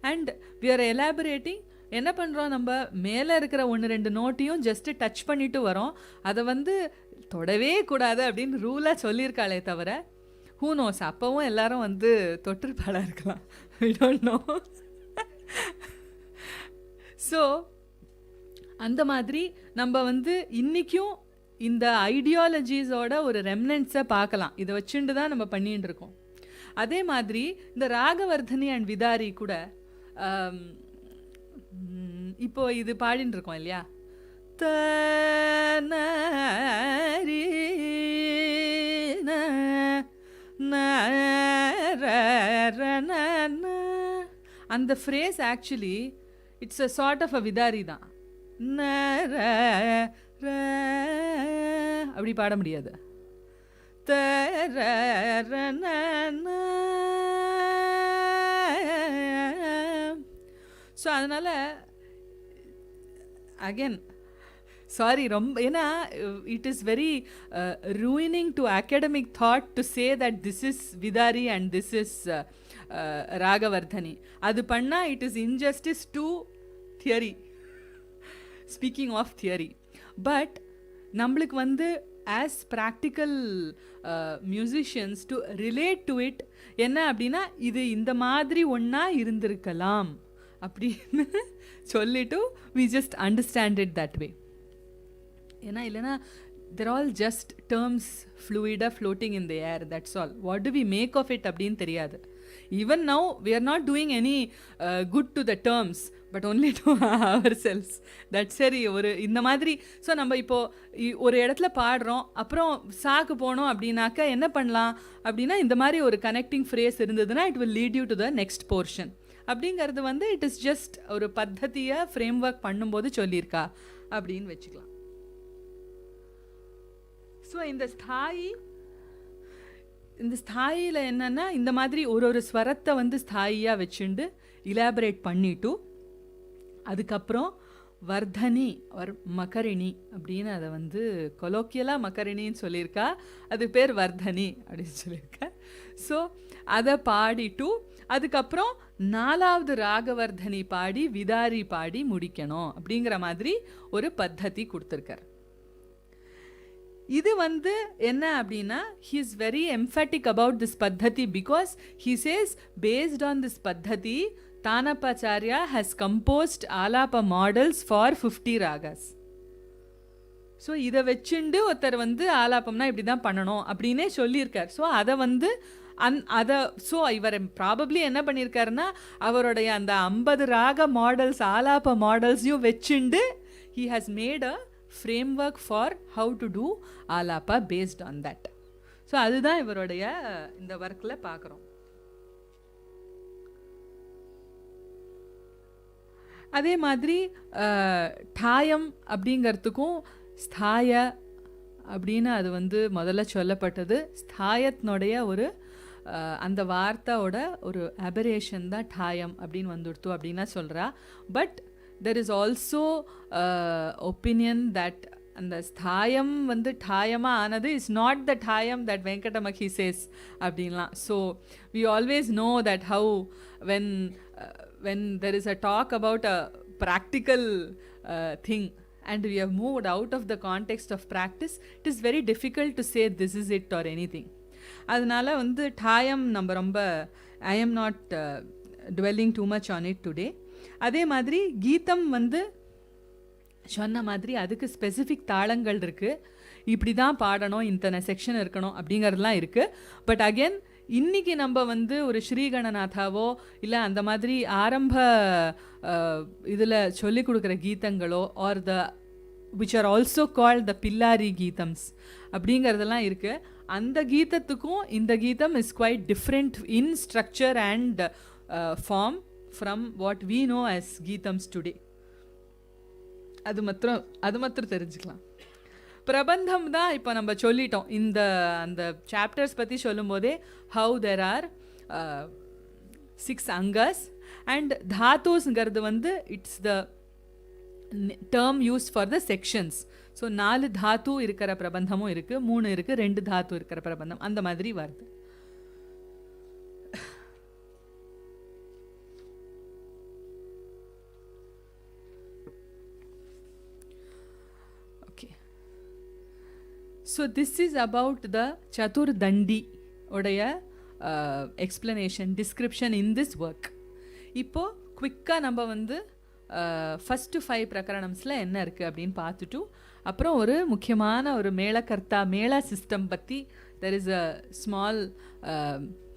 And we are elaborating. என்ன பண்ணுறோம், நம்ம மேலே இருக்கிற 1-2 நோட்டையும் ஜஸ்ட்டு டச் பண்ணிட்டு வரோம். அதை வந்து தொடவே கூடாது அப்படின்னு ரூலாக சொல்லியிருக்காளே தவிர ஹூ நோஸ், அப்போவும் எல்லாரும் வந்து தொற்றுப்பாடாக இருக்கலாம், we don't know. ஸோ அந்த மாதிரி நம்ம வந்து இன்றைக்கும் இந்த ஐடியாலஜிஸோட ஒரு ரெம்னன்ஸை பார்க்கலாம். இதை வச்சுட்டு தான் நம்ம பண்ணிட்டு இருக்கோம். அதே மாதிரி இந்த ராகவர்தனி அண்ட் விதாரி கூட இப்போ இது பாடின்னு இருக்கோம் இல்லையா, அந்த phrase actually it's a sort of a vidari தான். அப்படி பாட முடியாது. ஸோ அதனால் அகெயின் சாரி ரொம்ப, ஏன்னா it is very ruining to academic thought to say that this is vidari and this is ragavardhani. அது பண்ணால் it is injustice to theory, speaking of theory. But நம்மளுக்கு வந்து as practical musicians to relate to it என்ன அப்படின்னா, இது இந்த மாதிரி ஒன்றா இருந்திருக்கலாம் அப்படின்னு சொல்லிட்டு we just understand it that way. ஏன்னா இல்லைன்னா they're all just terms fluida floating in the air, that's all. What do we make of it அப்படின்னு தெரியாது. Even now we are not doing any good to the terms, but only to ourselves. That's சரி. இந்த மாதிரி so நம்ம இப்போது ஒரு இடத்துல பாடுறோம், அப்புறம் சாக்கு போனோம் அப்படின்னாக்கா என்ன பண்ணலாம் அப்படின்னா, இந்த மாதிரி ஒரு கனெக்டிங் ஃப்ரேஸ் இருந்ததுன்னா it will lead you to the next portion அப்படிங்கிறது வந்து இட் இஸ் ஜஸ்ட் ஒரு பத்ததியை ஃப்ரேம் ஒர்க் பண்ணும்போது சொல்லியிருக்கா அப்படின்னு வச்சுக்கலாம். ஸோ இந்த ஸ்தாயியில் என்னென்னா, இந்த மாதிரி ஒரு ஸ்வரத்தை வந்து ஸ்தாயியாக வச்சுண்டு இலாபரேட் பண்ணிட்டு அதுக்கப்புறம் வர்தனி மகரிணி அப்படின்னு அதை வந்து கொலோக்கியலாக மகரிணின்னு சொல்லியிருக்கா, அது பேர் வர்தனி அப்படின்னு சொல்லியிருக்கா. ஸோ அதை பாடிட்டு அதுக்கப்புறம் 4வது ராகவர்தனி பாடி விதாரி பாடி முடிக்கணும் அப்படிங்கிற மாதிரி ஒரு பத்ததி கொடுத்துருக்கார். இது வந்து என்ன அப்படின்னா, he is very emphatic about this paddhati because he says based on this paddhati Tanapacharya has composed alapa models for 50 ragas. So இதை வச்சுண்டு ஒருத்தர் வந்து ஆலாப்பம்னா இப்படி தான் பண்ணணும் அப்படின்னே சொல்லியிருக்கார். ஸோ அதை வந்து ஸோ இவர் ப்ராபப்ளி என்ன பண்ணியிருக்காருன்னா, அவருடைய அந்த 50 ராக மாடல்ஸ் ஆலாப்ப மாடல்ஸையும் வச்சுண்டு he has made a framework for how to do alapa based on that. So அதுதான் இவருடைய இந்த ஒர்க்கில் பார்க்குறோம். அதே மாதிரி டாயம் அப்படிங்கிறதுக்கும் ஸ்தாய அப்படின்னு அது வந்து முதல்ல சொல்லப்பட்டது. ஸ்தாயத்தினுடைய ஒரு அந்த வார்த்தையோட ஒரு அபரேஷன் தான் டாயம் அப்படின்னு வந்துடுத்து அப்படின்னா சொல்கிறா. But there is also opinion that அந்த ஸ்தாயம் வந்து டாயமாக ஆனது is not the tayam that Venkatamakhi says அப்படின்லாம். So we always know that how when there is a talk about a practical thing and we have moved out of the context of practice, it is very difficult to say this is it or anything. அதனால வந்து டாயம் நம்ம ரொம்ப I am not dwelling too much on it today. அதே மாதிரி கீதம் வந்து சொன்ன மாதிரி அதுக்கு ஸ்பெசிஃபிக் தாளங்கள் இருக்குது, இப்படி தான் பாடணும், இத்தனை செக்ஷன் இருக்கணும் அப்படிங்கிறதுலாம் இருக்குது. பட் அகெயின் இன்றைக்கி நம்ம வந்து ஒரு ஸ்ரீகணநாதாவோ இல்லை அந்த மாதிரி ஆரம்ப இதில் சொல்லிக் கொடுக்குற கீதங்களோ or the which are also called the pillari geethams அப்படிங்கிறதெல்லாம் இருக்குது. அந்த கீதத்துக்கும் இந்த கீதம் is quite different in structure and form from what we know as geethams today. அது மாத்திரம் தெரிஞ்சுக்கலாம். பிரபந்தம் தான் இப்போ நம்ம சொல்லிட்டோம். அந்த சாப்டர்ஸ் பற்றி சொல்லும்போதே how there are 6 angas and தாத்துஸ்ங்கிறது வந்து it's the term use for the sections. So 4 தாத்து இருக்கிற பிரபந்தமும் இருக்குது, 3 இருக்குது, 2 தாத்து இருக்கிற பிரபந்தம், அந்த மாதிரி வருது. So this is about the Chaturdandi உடைய explanation, description in this work. இப்போ குவிக்காக நம்ம வந்து ஃபஸ்ட்டு 5 பிரகரணம்ஸில் என்ன இருக்குது அப்படின்னு பார்த்துட்டு அப்புறம் ஒரு முக்கியமான ஒரு மேளா சிஸ்டம் பற்றி there is a small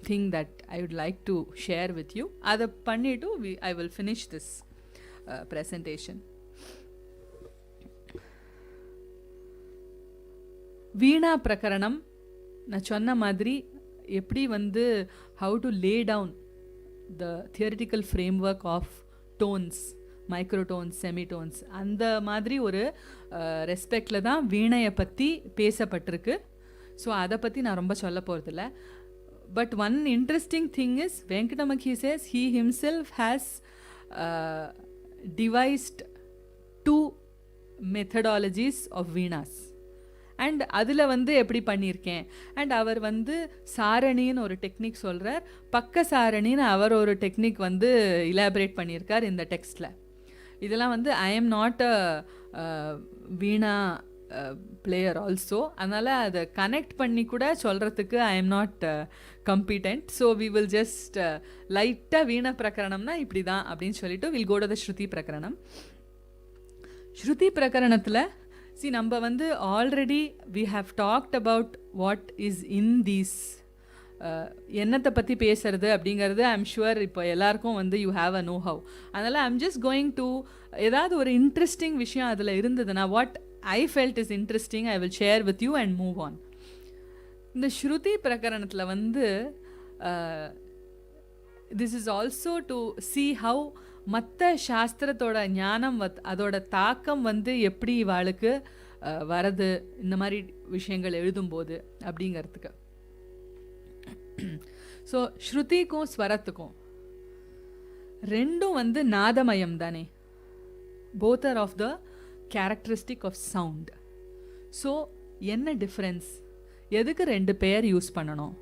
thing that I would like to share with you. அதை பண்ணிவிட்டு I will finish this presentation. வீணா பிரகரணம் நான் சொன்ன மாதிரி எப்படி வந்து how to lay down the theoretical framework of tones, microtones, semitones, அந்த மாதிரி ஒரு ரெஸ்பெக்டில் தான் வீணையை பற்றி பேசப்பட்டிருக்கு. ஸோ அதை பற்றி நான் ரொம்ப சொல்ல போகிறதில்ல. But one interesting thing is Venkatamakhi says he himself has devised 2 methodologies of veenas and அதில் வந்து எப்படி பண்ணியிருக்கேன். அண்ட் அவர் வந்து சாரணின்னு ஒரு டெக்னிக் சொல்கிறார், பக்க சாரணின்னு அவர் ஒரு டெக்னிக் வந்து இலாபரேட் பண்ணியிருக்கார் இந்த டெக்ஸ்டில். இதெல்லாம் வந்து I am not a veena player also, அதனால் அதை கனெக்ட் பண்ணி கூட சொல்கிறதுக்கு I am not competent. So we will just லைட்டாக வீணா பிரகரணம்னா இப்படி தான் அப்படின்னு சொல்லிட்டு வில் கோ டு த ஸ்ருதி பிரகரணம். ஸ்ருதி பிரகரணத்தில் நம்ம வந்து already we have talked about what is in these, என்னத்தை பற்றி பேசுறது அப்படிங்கிறது ஐ எம் ஷுவர் இப்போ எல்லாருக்கும் வந்து you have a know how. அதனால் I am just going to ஏதாவது ஒரு இன்ட்ரெஸ்டிங் விஷயம் அதில் இருந்ததுன்னா what I felt is interesting I will share with you and move on. இந்த ஸ்ருதி பிரகரணத்தில் வந்து this is also to see how மற்ற சாஸ்திரத்தோட ஞானம் அதோட தாக்கம் வந்து எப்படி இவாளுக்கு வரது இந்த மாதிரி விஷயங்கள் எழுதும்போது அப்படிங்கிறதுக்கு. ஸோ ஸ்ருதிக்கும் ஸ்வரத்துக்கும் ரெண்டும் வந்து நாதமயம் தானே, both are of the characteristic of sound. So என்ன டிஃப்ரென்ஸ், எதுக்கு 2 பெயர் யூஸ் பண்ணணும்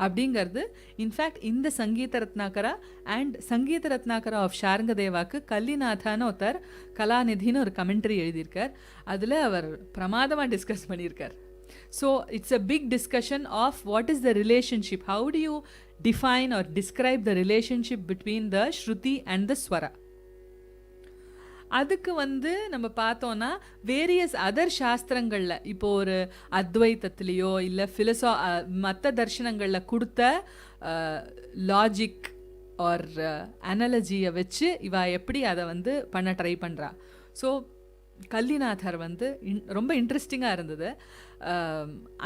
அப்படிங்கிறது இன்ஃபேக்ட் இந்த சங்கீத ரத்னாகரா அண்ட் சங்கீத ரத்னாகரா ஆஃப் ஷாரங்கதேவாக்கு கல்லிநாதான்னு ஒருத்தர் கலாநிதினு ஒரு கமெண்ட்ரி எழுதியிருக்கார். அதில் அவர் பிரமாதமாக டிஸ்கஸ் பண்ணியிருக்கார். So it's a big discussion of what is the relationship, how to you define or describe the relationship between the shruti and the swara. அதுக்கு வந்து நம்ம பார்த்தோன்னா வேரியஸ் அதர் சாஸ்திரங்களில் இப்போ ஒரு அத்வைத்தத்துலேயோ இல்லை மற்ற தர்ஷனங்களில் கொடுத்த லாஜிக் ஆர் அனாலஜியை வச்சு இவா எப்படி அதை வந்து பண்ண ட்ரை பண்ணுறா. ஸோ கல்லிநாதர் வந்து ரொம்ப இன்ட்ரெஸ்டிங்காக இருந்தது.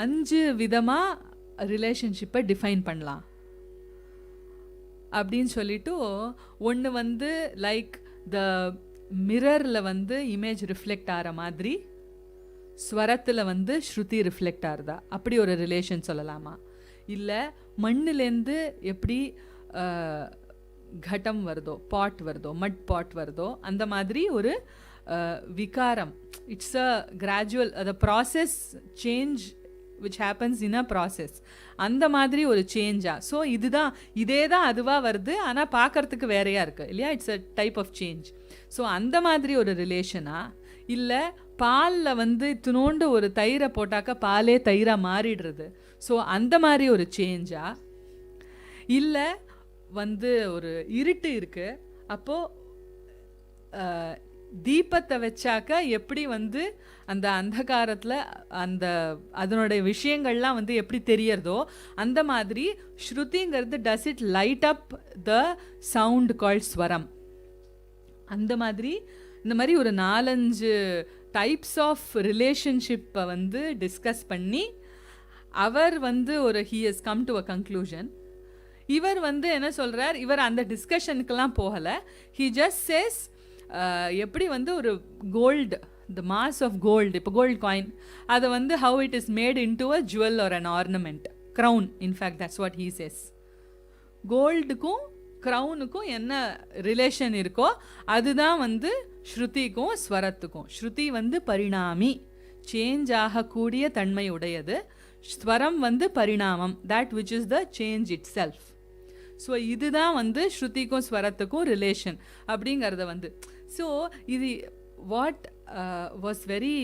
5 விதமாக ரிலேஷன்ஷிப்பை டிஃபைன் பண்ணலாம் அப்படின்னு சொல்லிட்டு, ஒன்று வந்து லைக் த மிரரில் வந்து இமேஜ் ரிஃப்ளெக்ட் ஆகிற மாதிரி ஸ்வரத்தில் வந்து ஸ்ருதி ரிஃப்ளெக்ட் ஆகுதா, அப்படி ஒரு ரிலேஷன் சொல்லலாமா. இல்லை மண்ணிலேருந்து எப்படி கட்டம் வருதோ, பாட் வருதோ, மட் பாட் வருதோ, அந்த மாதிரி ஒரு vikaram. It's a gradual, the process change which happens in a process. அந்த மாதிரி ஒரு சேஞ்சா. ஸோ இதே தான் அதுவாக வருது, ஆனால் பார்க்கறதுக்கு வேறையாக இருக்குது இல்லையா? It's a type of change. So அந்த மாதிரி ஒரு ரிலேஷனா, இல்லை பாலில் வந்து துணோண்டு ஒரு தயிரை போட்டாக்கா பாலே தயிராக மாறிடுறது, ஸோ அந்த மாதிரி ஒரு சேஞ்சா, இல்லை வந்து ஒரு இருட்டு இருக்குது, அப்போது தீபத்தை வச்சாக்க எப்படி வந்து அந்த அந்தகாரத்தில் அதனுடைய விஷயங்கள்லாம் வந்து எப்படி தெரியறதோ அந்த மாதிரி ஸ்ருதிங்கிறது does it light up the sound called swaram. அந்த மாதிரி இந்த மாதிரி ஒரு 4-5 டைப்ஸ் ஆஃப் ரிலேஷன்ஷிப்பை வந்து டிஸ்கஸ் பண்ணி அவர் வந்து he has come to a conclusion. இவர் வந்து என்ன சொல்கிறார், இவர் அந்த டிஸ்கஷனுக்கெல்லாம் போகலை. ஹி ஜஸ்ட் சேஸ் எப்படி வந்து ஒரு gold, the mass of gold, இப்போ கோல்டு காயின், அதை வந்து how it is made into a jewel or an ornament, crown. In fact that's what he says. கோல்டுக்கும் க்ரௌனுக்கும் என்ன ரிலேஷன் இருக்கோ அதுதான் வந்து ஸ்ருதிக்கும் ஸ்வரத்துக்கும். ஸ்ருதி வந்து பரிணாமி, சேஞ்ச் ஆகக்கூடிய தன்மை உடையது. ஸ்வரம் வந்து பரிணாமம், that which is the change itself. So இதுதான் வந்து ஸ்ருதிக்கும் ஸ்வரத்துக்கும் ரிலேஷன் அப்படிங்கிறத வந்து. ஸோ இது what was very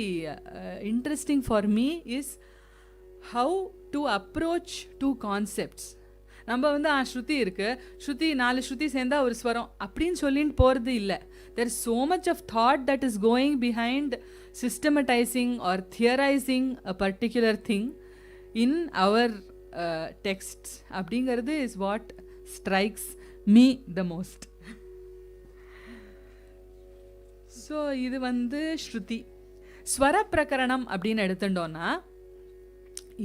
interesting for me is how to approach two concepts. நம்ம வந்து ஸ்ருதி இருக்குது, ஸ்ருதி 4 ஸ்ருதி சேர்ந்தா ஒரு ஸ்வரம் அப்படின்னு சொல்லிட்டு போகிறது இல்லை. There is so much of thought that is going behind systematizing or theorizing a particular thing in our texts. அப்படிங்கிறது is what strikes me the most. So இது வந்து ஸ்ருதி. ஸ்வர பிரகரணம் அப்படின்னு எடுத்துட்டோன்னா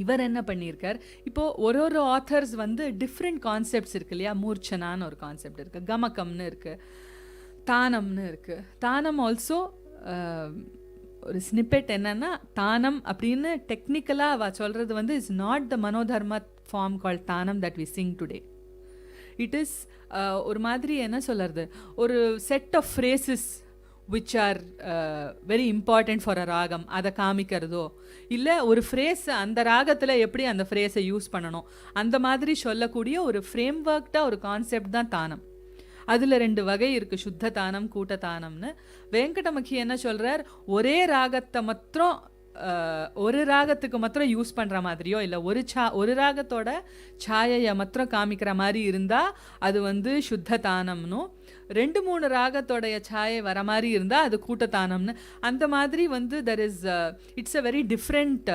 இவர் என்ன பண்ணியிருக்கார், இப்போது ஒரு ஆத்தர்ஸ் வந்து டிஃப்ரெண்ட் கான்செப்ட்ஸ் இருக்கு இல்லையா? மூர்ச்சனான்னு ஒரு கான்செப்ட் இருக்குது, கமகம்னு இருக்குது, தானம்னு இருக்குது. தானம் ஆல்சோ ஒரு ஸ்னிப்பெட் என்னென்னா, தானம் அப்படின்னு டெக்னிக்கலாக சொல்கிறது வந்து is not the manodharma form call tanam that we sing today. It is ஒரு மாதிரி என்ன சொல்கிறது, ஒரு set of phrases which are very important for a ராகம், அதை காமிக்கிறதோ இல்லை ஒரு ஃப்ரேஸ் அந்த ராகத்தில் எப்படி அந்த ஃப்ரேஸை யூஸ் பண்ணணும் அந்த மாதிரி சொல்லக்கூடிய ஒரு ஃப்ரேம் ஒர்க்டாக ஒரு கான்செப்ட் தான் தானம். அதில் 2 வகை இருக்குது, சுத்த தானம், கூட்ட தானம்னு. வெங்கடமக்கி என்ன சொல்கிறார், ஒரே ராகத்தை மாத்திரம் ஒரு ராகத்துக்கு மாத்திரம் யூஸ் பண்ணுற மாதிரியோ இல்லை ஒரு ராகத்தோட சாயையை மாத்திரம் காமிக்கிற மாதிரி இருந்தால் அது வந்து சுத்த தானம்னும், 2-3 ராகத்தோடைய சாயை வர மாதிரி இருந்தால் அது கூட்டத்தானம்னு. அந்த மாதிரி வந்து there is it's a very different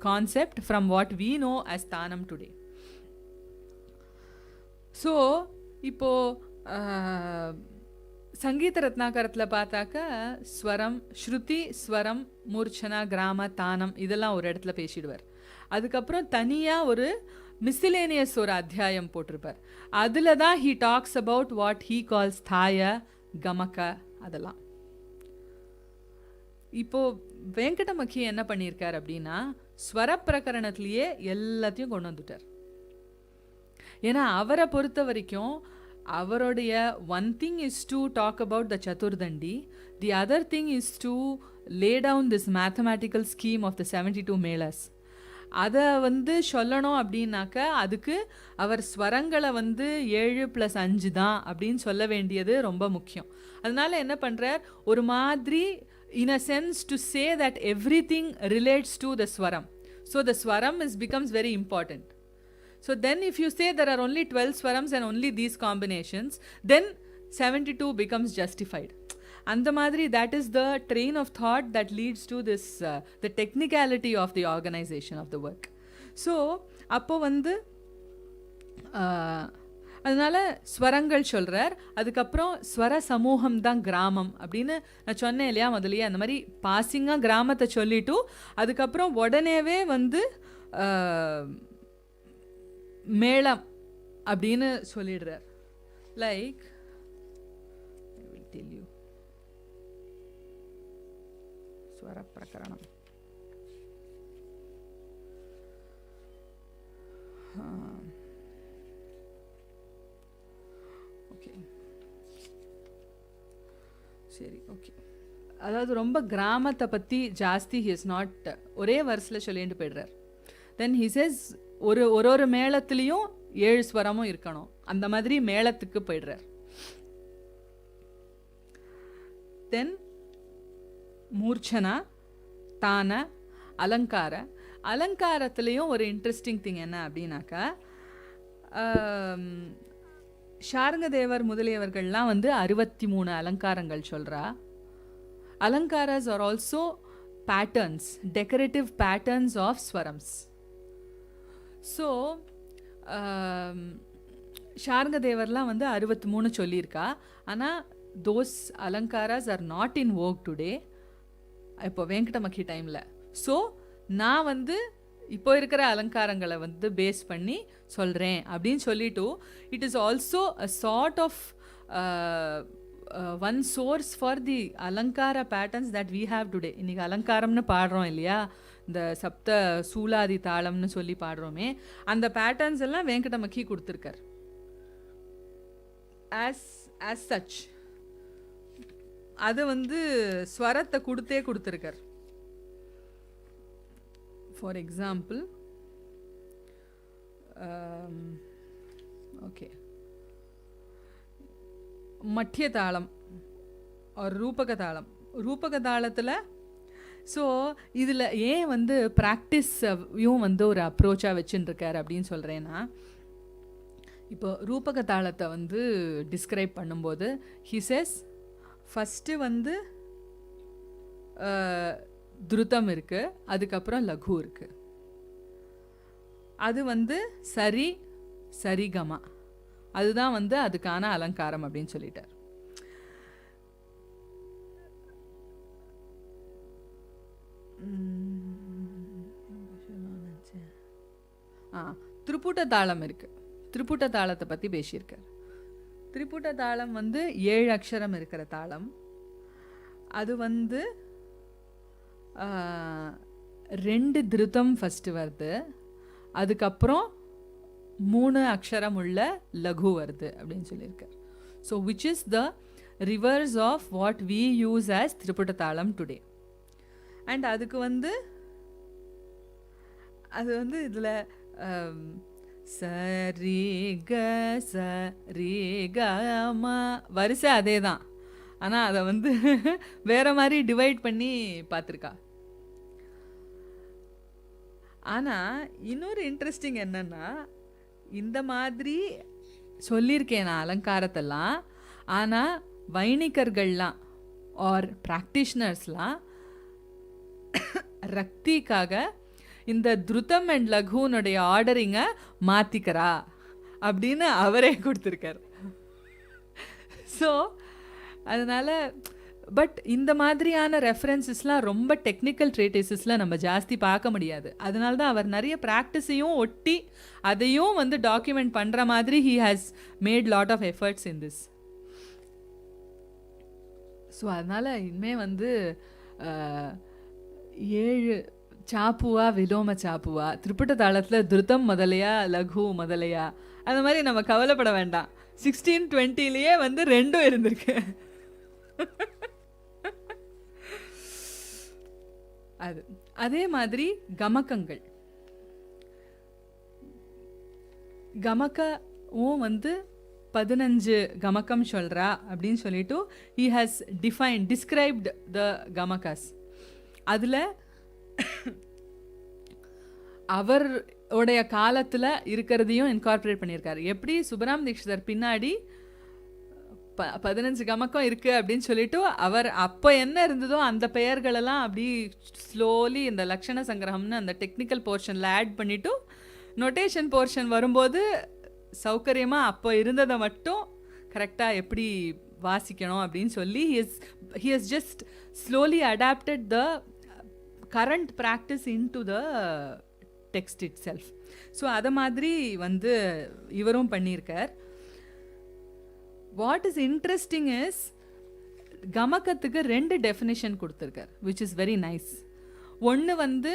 concept from what we know as tanam today. So இப்போது சங்கீத ரத்னாகரத்தில் பார்த்தாக்கா ஸ்வரம், ஸ்ருதி, ஸ்வரம், மூர்ச்சனா, கிராம, தானம் இதெல்லாம் ஒரு இடத்துல பேசிடுவார். அதுக்கப்புறம் தனியாக ஒரு மிஸ்சிலேனியஸ் ஒரு அத்தியாயம் போட்டிருப்பார். அதில் தான் he talks about what he calls தாய, கமக அதெல்லாம். இப்போது வெங்கடமக்கி என்ன பண்ணியிருக்கார் அப்படின்னா ஸ்வர பிரகரணத்திலேயே எல்லாத்தையும் கொண்டு வந்துட்டார். ஏன்னா அவரை பொறுத்த வரைக்கும் அவருடைய one thing is to talk about the Chaturdandi, the other thing is to lay down this mathematical scheme of the 72 melas. அதை வந்து சொல்லணும் அப்படின்னாக்க அதுக்கு அவர் ஸ்வரங்களை வந்து 7+5 தான் அப்படின்னு சொல்ல வேண்டியது ரொம்ப முக்கியம். அதனால என்ன பண்ணுறார், ஒரு மாதிரி in a sense to say that everything relates to the swaram. So the swaram becomes very important. So then if you say there are only 12 swarams and only these combinations, then 72 becomes justified. And the madri, that is the train of thought that leads to this the technicality of the organization of the work. So appo vandu அதனால ஸ்வரங்கள் சொல்கிறார். அதுக்கப்புறம் ஸ்வர சமூகம் தான் கிராமம் அப்படின்னு நான் சொன்னேன் இல்லையா முதலியே. அந்த மாதிரி பாசிங்காக கிராமத்தை சொல்லிட்டு அதுக்கப்புறம் உடனேவே வந்து மேளம் அப்படின்னு சொல்லிடுறார். Like I will tell you swara prakaranam. Okay சரி ஓகே அதாவது ரொம்ப கிராமத்தை பற்றி ஜாஸ்தி ஹி இஸ் நாட் ஒரே வருஷத்தில் சொல்லிட்டு போய்டுறார். தென் ஹி சேஸ் ஒரு மேளத்துலேயும் 7 ஸ்வரமும் இருக்கணும், அந்த மாதிரி மேளத்துக்கு போய்டுறார். தென் மூர்ச்சனா, தான, அலங்கார. அலங்காரத்துலேயும் ஒரு இன்ட்ரெஸ்டிங் திங் என்ன அப்படின்னாக்கா, சார்ங்கதேவர் முதலியவர்கள்லாம் 63 அலங்காரங்கள் சொல்கிறா. Alankaras are also patterns, decorative patterns of swarams. So, Sharngadevarலாம் 63 சொல்லியிருக்கா. ஆனால் those alankaras are not in vogue today. இப்போ வெங்கடமக்கி டைமில். ஸோ நான் இப்போ இருக்கிற அலங்காரங்களை பேஸ் பண்ணி சொல்கிறேன் அப்படின்னு சொல்லிட்டு, it is also a sort of one source for the alankara patterns that we have today. இன்னைக்கு அலங்காரம்னு பாடுறோம் இல்லையா, இந்த சப்த சூலாதி தாளம்னு சொல்லி பாடுறோமே, அந்த பேட்டர்ன்ஸ் எல்லாம் வெங்கடமக்கி கொடுத்துருக்கார். as such அது ஸ்வரத்தை கொடுத்துருக்கார். ஃபார் எக்ஸாம்பிள், ஓகே, மத்திய தாளம் ஒரு ரூபக தாளம். ரூபக தாளத்தில் ஸோ இதில் ஏன் ப்ராக்டிஸையும் ஒரு அப்ரோச்சாக வச்சுட்டுருக்கார் அப்படின்னு சொல்கிறேன்னா, இப்போ ரூபக தாளத்தை டிஸ்கிரைப் பண்ணும்போது ஹி சேஸ் ஃபஸ்ட்டு துருத்தம் இருக்குது, அதுக்கப்புறம் லகு இருக்குது. அது சரி சரிகமா, அதுதான் அதுக்கான அலங்காரம் அப்படின்னு சொல்லிட்டார். திரிபுட்ட தாளம் இருக்கு. திரிபுட்ட தாளத்தை பற்றி பேசியிருக்கார். திரிபுட்ட தாளம் 7 அக்ஷரம் இருக்கிற தாளம். அது 2 திருத்தம் ஃபஸ்ட்டு வருது, அதுக்கப்புறம் 3 அக்ஷரம் உள்ள லகு வருது அப்படின்னு சொல்லியிருக்கார். So which is the reverse of what we use as triputa talam today. And அதுக்கு அது இதில் சரி க சரி க ம வரிசை அதே தான், ஆனால் அதை வேற மாதிரி டிவைட் பண்ணி பார்த்துருக்கா. ஆனால் இன்னொரு இன்ட்ரெஸ்டிங் என்னன்னா, இந்த மாதிரி சொல்லியிருக்கேன் நான் அலங்காரத்தெல்லாம், ஆனால் வைணிகர்கள்லாம் ஆர் ப்ராக்டிஷனர்ஸ்லாம் ரக்திக்காக இந்த துருத்தம் அண்ட் லகுனுடைய ஆர்டரிங்கை மாற்றிக்கிறா அப்படின்னு அவரே கொடுத்துருக்கார். ஸோ அதனால் பட் இந்த மாதிரியான ரெஃபரன்சஸ்லாம் ரொம்ப டெக்னிக்கல் ட்ரேட்டிசஸில் நம்ம ஜாஸ்தி பார்க்க முடியாது. அதனால தான் அவர் நிறைய ப்ராக்டிஸையும் ஒட்டி அதையும் டாக்குமெண்ட் பண்ணுற மாதிரி he has made lot of efforts in this. So அதனால் இனிமேல் 7 சாப்புவா விலோம சாப்புவா, திரிபுட்ட தாளத்தில் துருத்தம் முதலையா லகு முதலையா, அந்த மாதிரி நம்ம கவலைப்பட வேண்டாம். 1620லேயே 2 இருந்திருக்கு. அது அதே மாதிரி கமக்கங்கள், கமக்கவும் 15 கமக்கம் சொல்கிறா அப்படின்னு சொல்லிட்டு he has described the கமக்காஸ். அதில் அவருடைய காலத்தில் இருக்கிறதையும் இன்கார்பரேட் பண்ணியிருக்காரு. எப்படி சுப்பராம் தீக்ஷிதர் பின்னாடி 15 கமக்கம் இருக்குது அப்படின்னு சொல்லிட்டு அவர் அப்போ என்ன இருந்ததோ அந்த பெயர்களெல்லாம் அப்படி ஸ்லோலி இந்த லக்ஷண சங்கிரகம்னு அந்த டெக்னிக்கல் போர்ஷனில் ஆட் பண்ணிவிட்டு நொட்டேஷன் போர்ஷன் வரும்போது சௌகரியமாக அப்போ இருந்ததை மட்டும் கரெக்டாக எப்படி வாசிக்கணும் அப்படின்னு சொல்லி he has just slowly adapted the current practice into the text itself. So அதை மாதிரி இவரும் பண்ணியிருக்கார். வாட் இஸ் இன்ட்ரெஸ்டிங் இஸ் கமக்கத்துக்கு 2 டெஃபினிஷன் கொடுத்துருக்கார், விச் இஸ் வெரி நைஸ். ஒன்று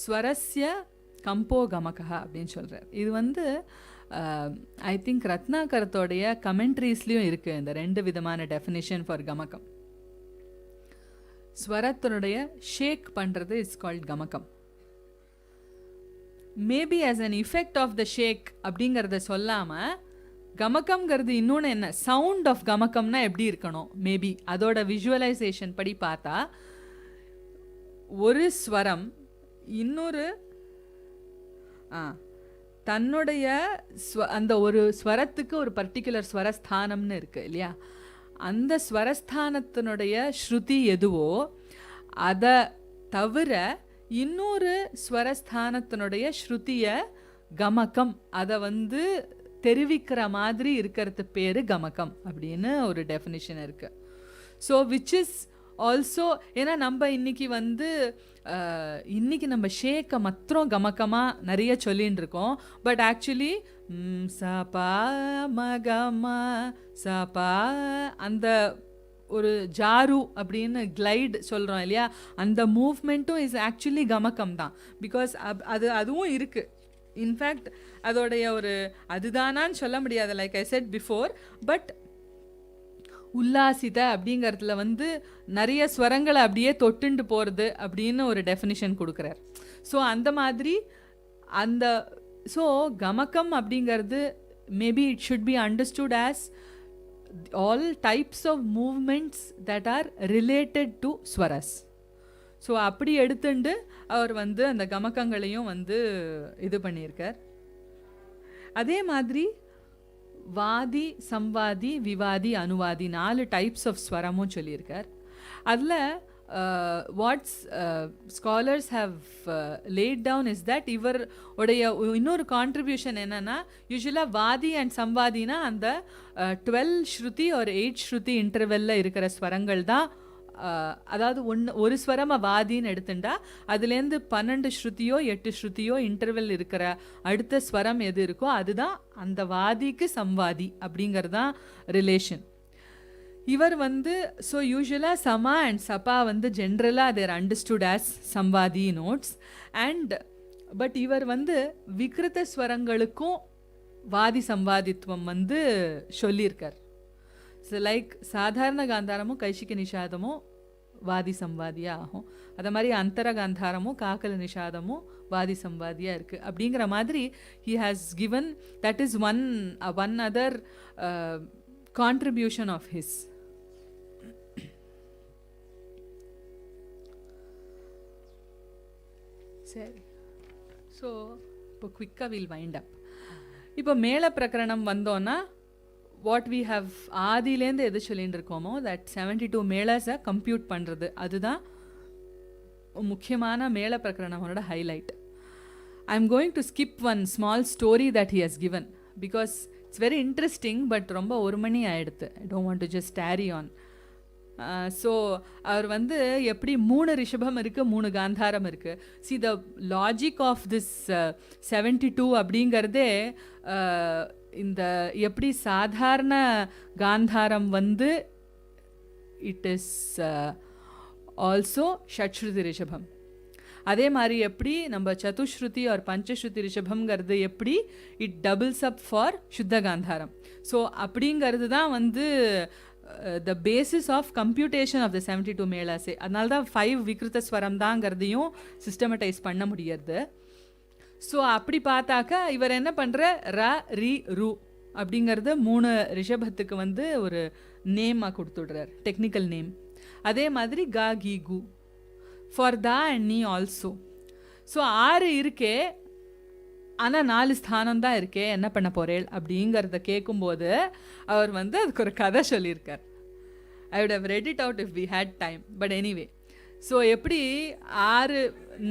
ஸ்வரஸ்ய கம்போ கமகா அப்படின்னு சொல்கிறார். இது ஐ திங்க் ரத்னாகரத்தோடைய கமெண்ட்ரிஸ்லேயும் இருக்குது இந்த 2 விதமான டெஃபினிஷன் ஃபார் கமகம். ஸ்வரத்தினுடைய ஷேக் பண்ணுறது is called gamakam. Maybe as an effect of the shake அப்படிங்கிறத சொல்லாமல் கமகம்ங்கிறது இன்னொன்று என்ன, சவுண்ட் ஆஃப் கமகம்னா எப்படி இருக்கணும், மேபி அதோட விஷுவலைசேஷன் படி பார்த்தா ஒரு ஸ்வரம் இன்னொரு தன்னுடைய அந்த ஒரு ஸ்வரத்துக்கு ஒரு பர்டிகுலர் ஸ்வரஸ்தானம்னு இருக்கு இல்லையா, அந்த ஸ்வரஸ்தானத்தினுடைய ஸ்ருதி எதுவோ அதை தவிர இன்னொரு ஸ்வரஸ்தானத்தினுடைய ஸ்ருதியை கமகம் அதை தெரிவிக்கிற மாதிரி இருக்கிறது பேர் கமகம் அப்படின்னு ஒரு டெஃபினிஷன் இருக்கு. ஸோ விச் இஸ் ஆல்சோ, ஏன்னா நம்ம இன்னைக்கு நம்ம ஷேக்கை மாத்திரம் கமக்கமாக நிறைய சொல்லின்னு இருக்கோம். பட் ஆக்சுவலி சபா மகமா சபா அந்த ஒரு ஜாரு அப்படின்னு கிளைட் சொல்கிறோம் இல்லையா, அந்த மூவ்மெண்ட்டும் இஸ் ஆக்சுவலி கமக்கம் தான். பிகாஸ் அதுவும் இருக்குது. இன்ஃபேக்ட் அதோடைய ஒரு அதுதானான்னு சொல்ல முடியாது, like I said before. But உல்லாசித அப்படிங்கிறதுல நிறைய ஸ்வரங்களை அப்படியே தொட்டுண்டு போகிறது அப்படின்னு ஒரு டெஃபினிஷன் கொடுக்குறார். ஸோ அந்த மாதிரி ஸோ கமக்கம் அப்படிங்கிறது maybe it should be understood as all types of movements that are related to swaras. So அப்படி எடுத்துண்டு அவர் அந்த கமக்கங்களையும் இது பண்ணியிருக்கார். அதே மாதிரி வாதி, சம்வாதி, விவாதி, அனுவாதி 4 டைப்ஸ் ஆஃப் ஸ்வரமும் சொல்லியிருக்கார். அதில் what's scholars have laid down is that இவர் உடைய இன்னொரு கான்ட்ரிபியூஷன் என்னென்னா, யூஸ்வலாக வாதி அண்ட் சம்வாதினா அந்த 12 ஸ்ருதி ஒரு 8 ஸ்ருதி இன்டர்வெல்லில் இருக்கிற ஸ்வரங்கள் தான். அதாவது ஒரு ஸ்வரமாக வாதின்னு எடுத்துட்டா அதுலேருந்து 12 ஸ்ருதியோ 8 ஸ்ருதியோ இன்டர்வெல் இருக்கிற அடுத்த ஸ்வரம் எது இருக்கோ அதுதான் அந்த வாதிக்கு சம்வாதி அப்படிங்கிறது தான் ரிலேஷன். இவர் ஸோ யூஸ்வலாக சமா அண்ட் சபா ஜென்ரலாக they're understood as samvadi notes. And but இவர் விக்ருத ஸ்வரங்களுக்கும் வாதி சம்வாதித்துவம் சொல்லியிருக்கார். ஸோ லைக் சாதாரண காந்தாரமும் கைஷிக நிஷாதமும் வாதி சம்வாதியாக ஆகும். அதை மாதிரி அந்தர காந்தாரமும் காக்கல நிஷாதமும் வாதி சம்வாதியாக இருக்குது. அப்படிங்கிற மாதிரி he has given that is one other contribution of his. சரி, ஸோ இப்போ குவிக்காக வில் வைண்ட் அப். இப்போ மேல பிரகரணம் வந்தோன்னா வாட் வி ஹவ் ஆதிலேருந்து எது சொல்லிட்டு இருக்கோமோ தட் 72 மேளஸை கம்ப்யூட் பண்ணுறது அதுதான் முக்கியமான மேள பிரகரணமோட highlight. I am going to skip one small story that he has given because it's very interesting. But ரொம்ப 1 மணி ஆகிடுது. I don't want to just carry on. So அவர் எப்படி 3 ரிஷபம் இருக்குது, 3 காந்தாரம் இருக்குது. See the logic of this 72 அப்படிங்கிறதே இந்த எப்படி சாதாரண காந்தாரம் இட் இஸ் ஆல்சோ ஷட்ஸ்ருதி ரிஷபம். அதே மாதிரி எப்படி நம்ம சதுஸ்ருதி ஒரு பஞ்சஸ்ருதி ரிஷபம்ங்கிறது எப்படி இட் டபுள்ஸ் அப் ஃபார் சுத்த காந்தாரம். ஸோ அப்படிங்கிறது தான் the basis of computation of the 72 மேளாசே. அதனால தான் 5 விக்ருத ஸ்வரம் தாங்கிறதையும் சிஸ்டமடைஸ் பண்ண முடியாது. ஸோ அப்படி பார்த்தாக்கா இவர் என்ன பண்ணுற ர ரி ரு அப்படிங்கிறது 3 ரிஷபத்துக்கு ஒரு நேமாக கொடுத்துடுறார், டெக்னிக்கல் நேம். அதே மாதிரி கா கி கு ஃபார் தா அண்ட் நீ ஆல்சோ. ஸோ 6 இருக்கே, ஆனால் 4 ஸ்தானம் தான் இருக்கே, என்ன பண்ண போகிறேள் அப்படிங்கிறத கேட்கும்போது அவர் அதுக்கு ஒரு கதை சொல்லியிருக்கார். I would have read it out if we had time. But anyway, so எப்படி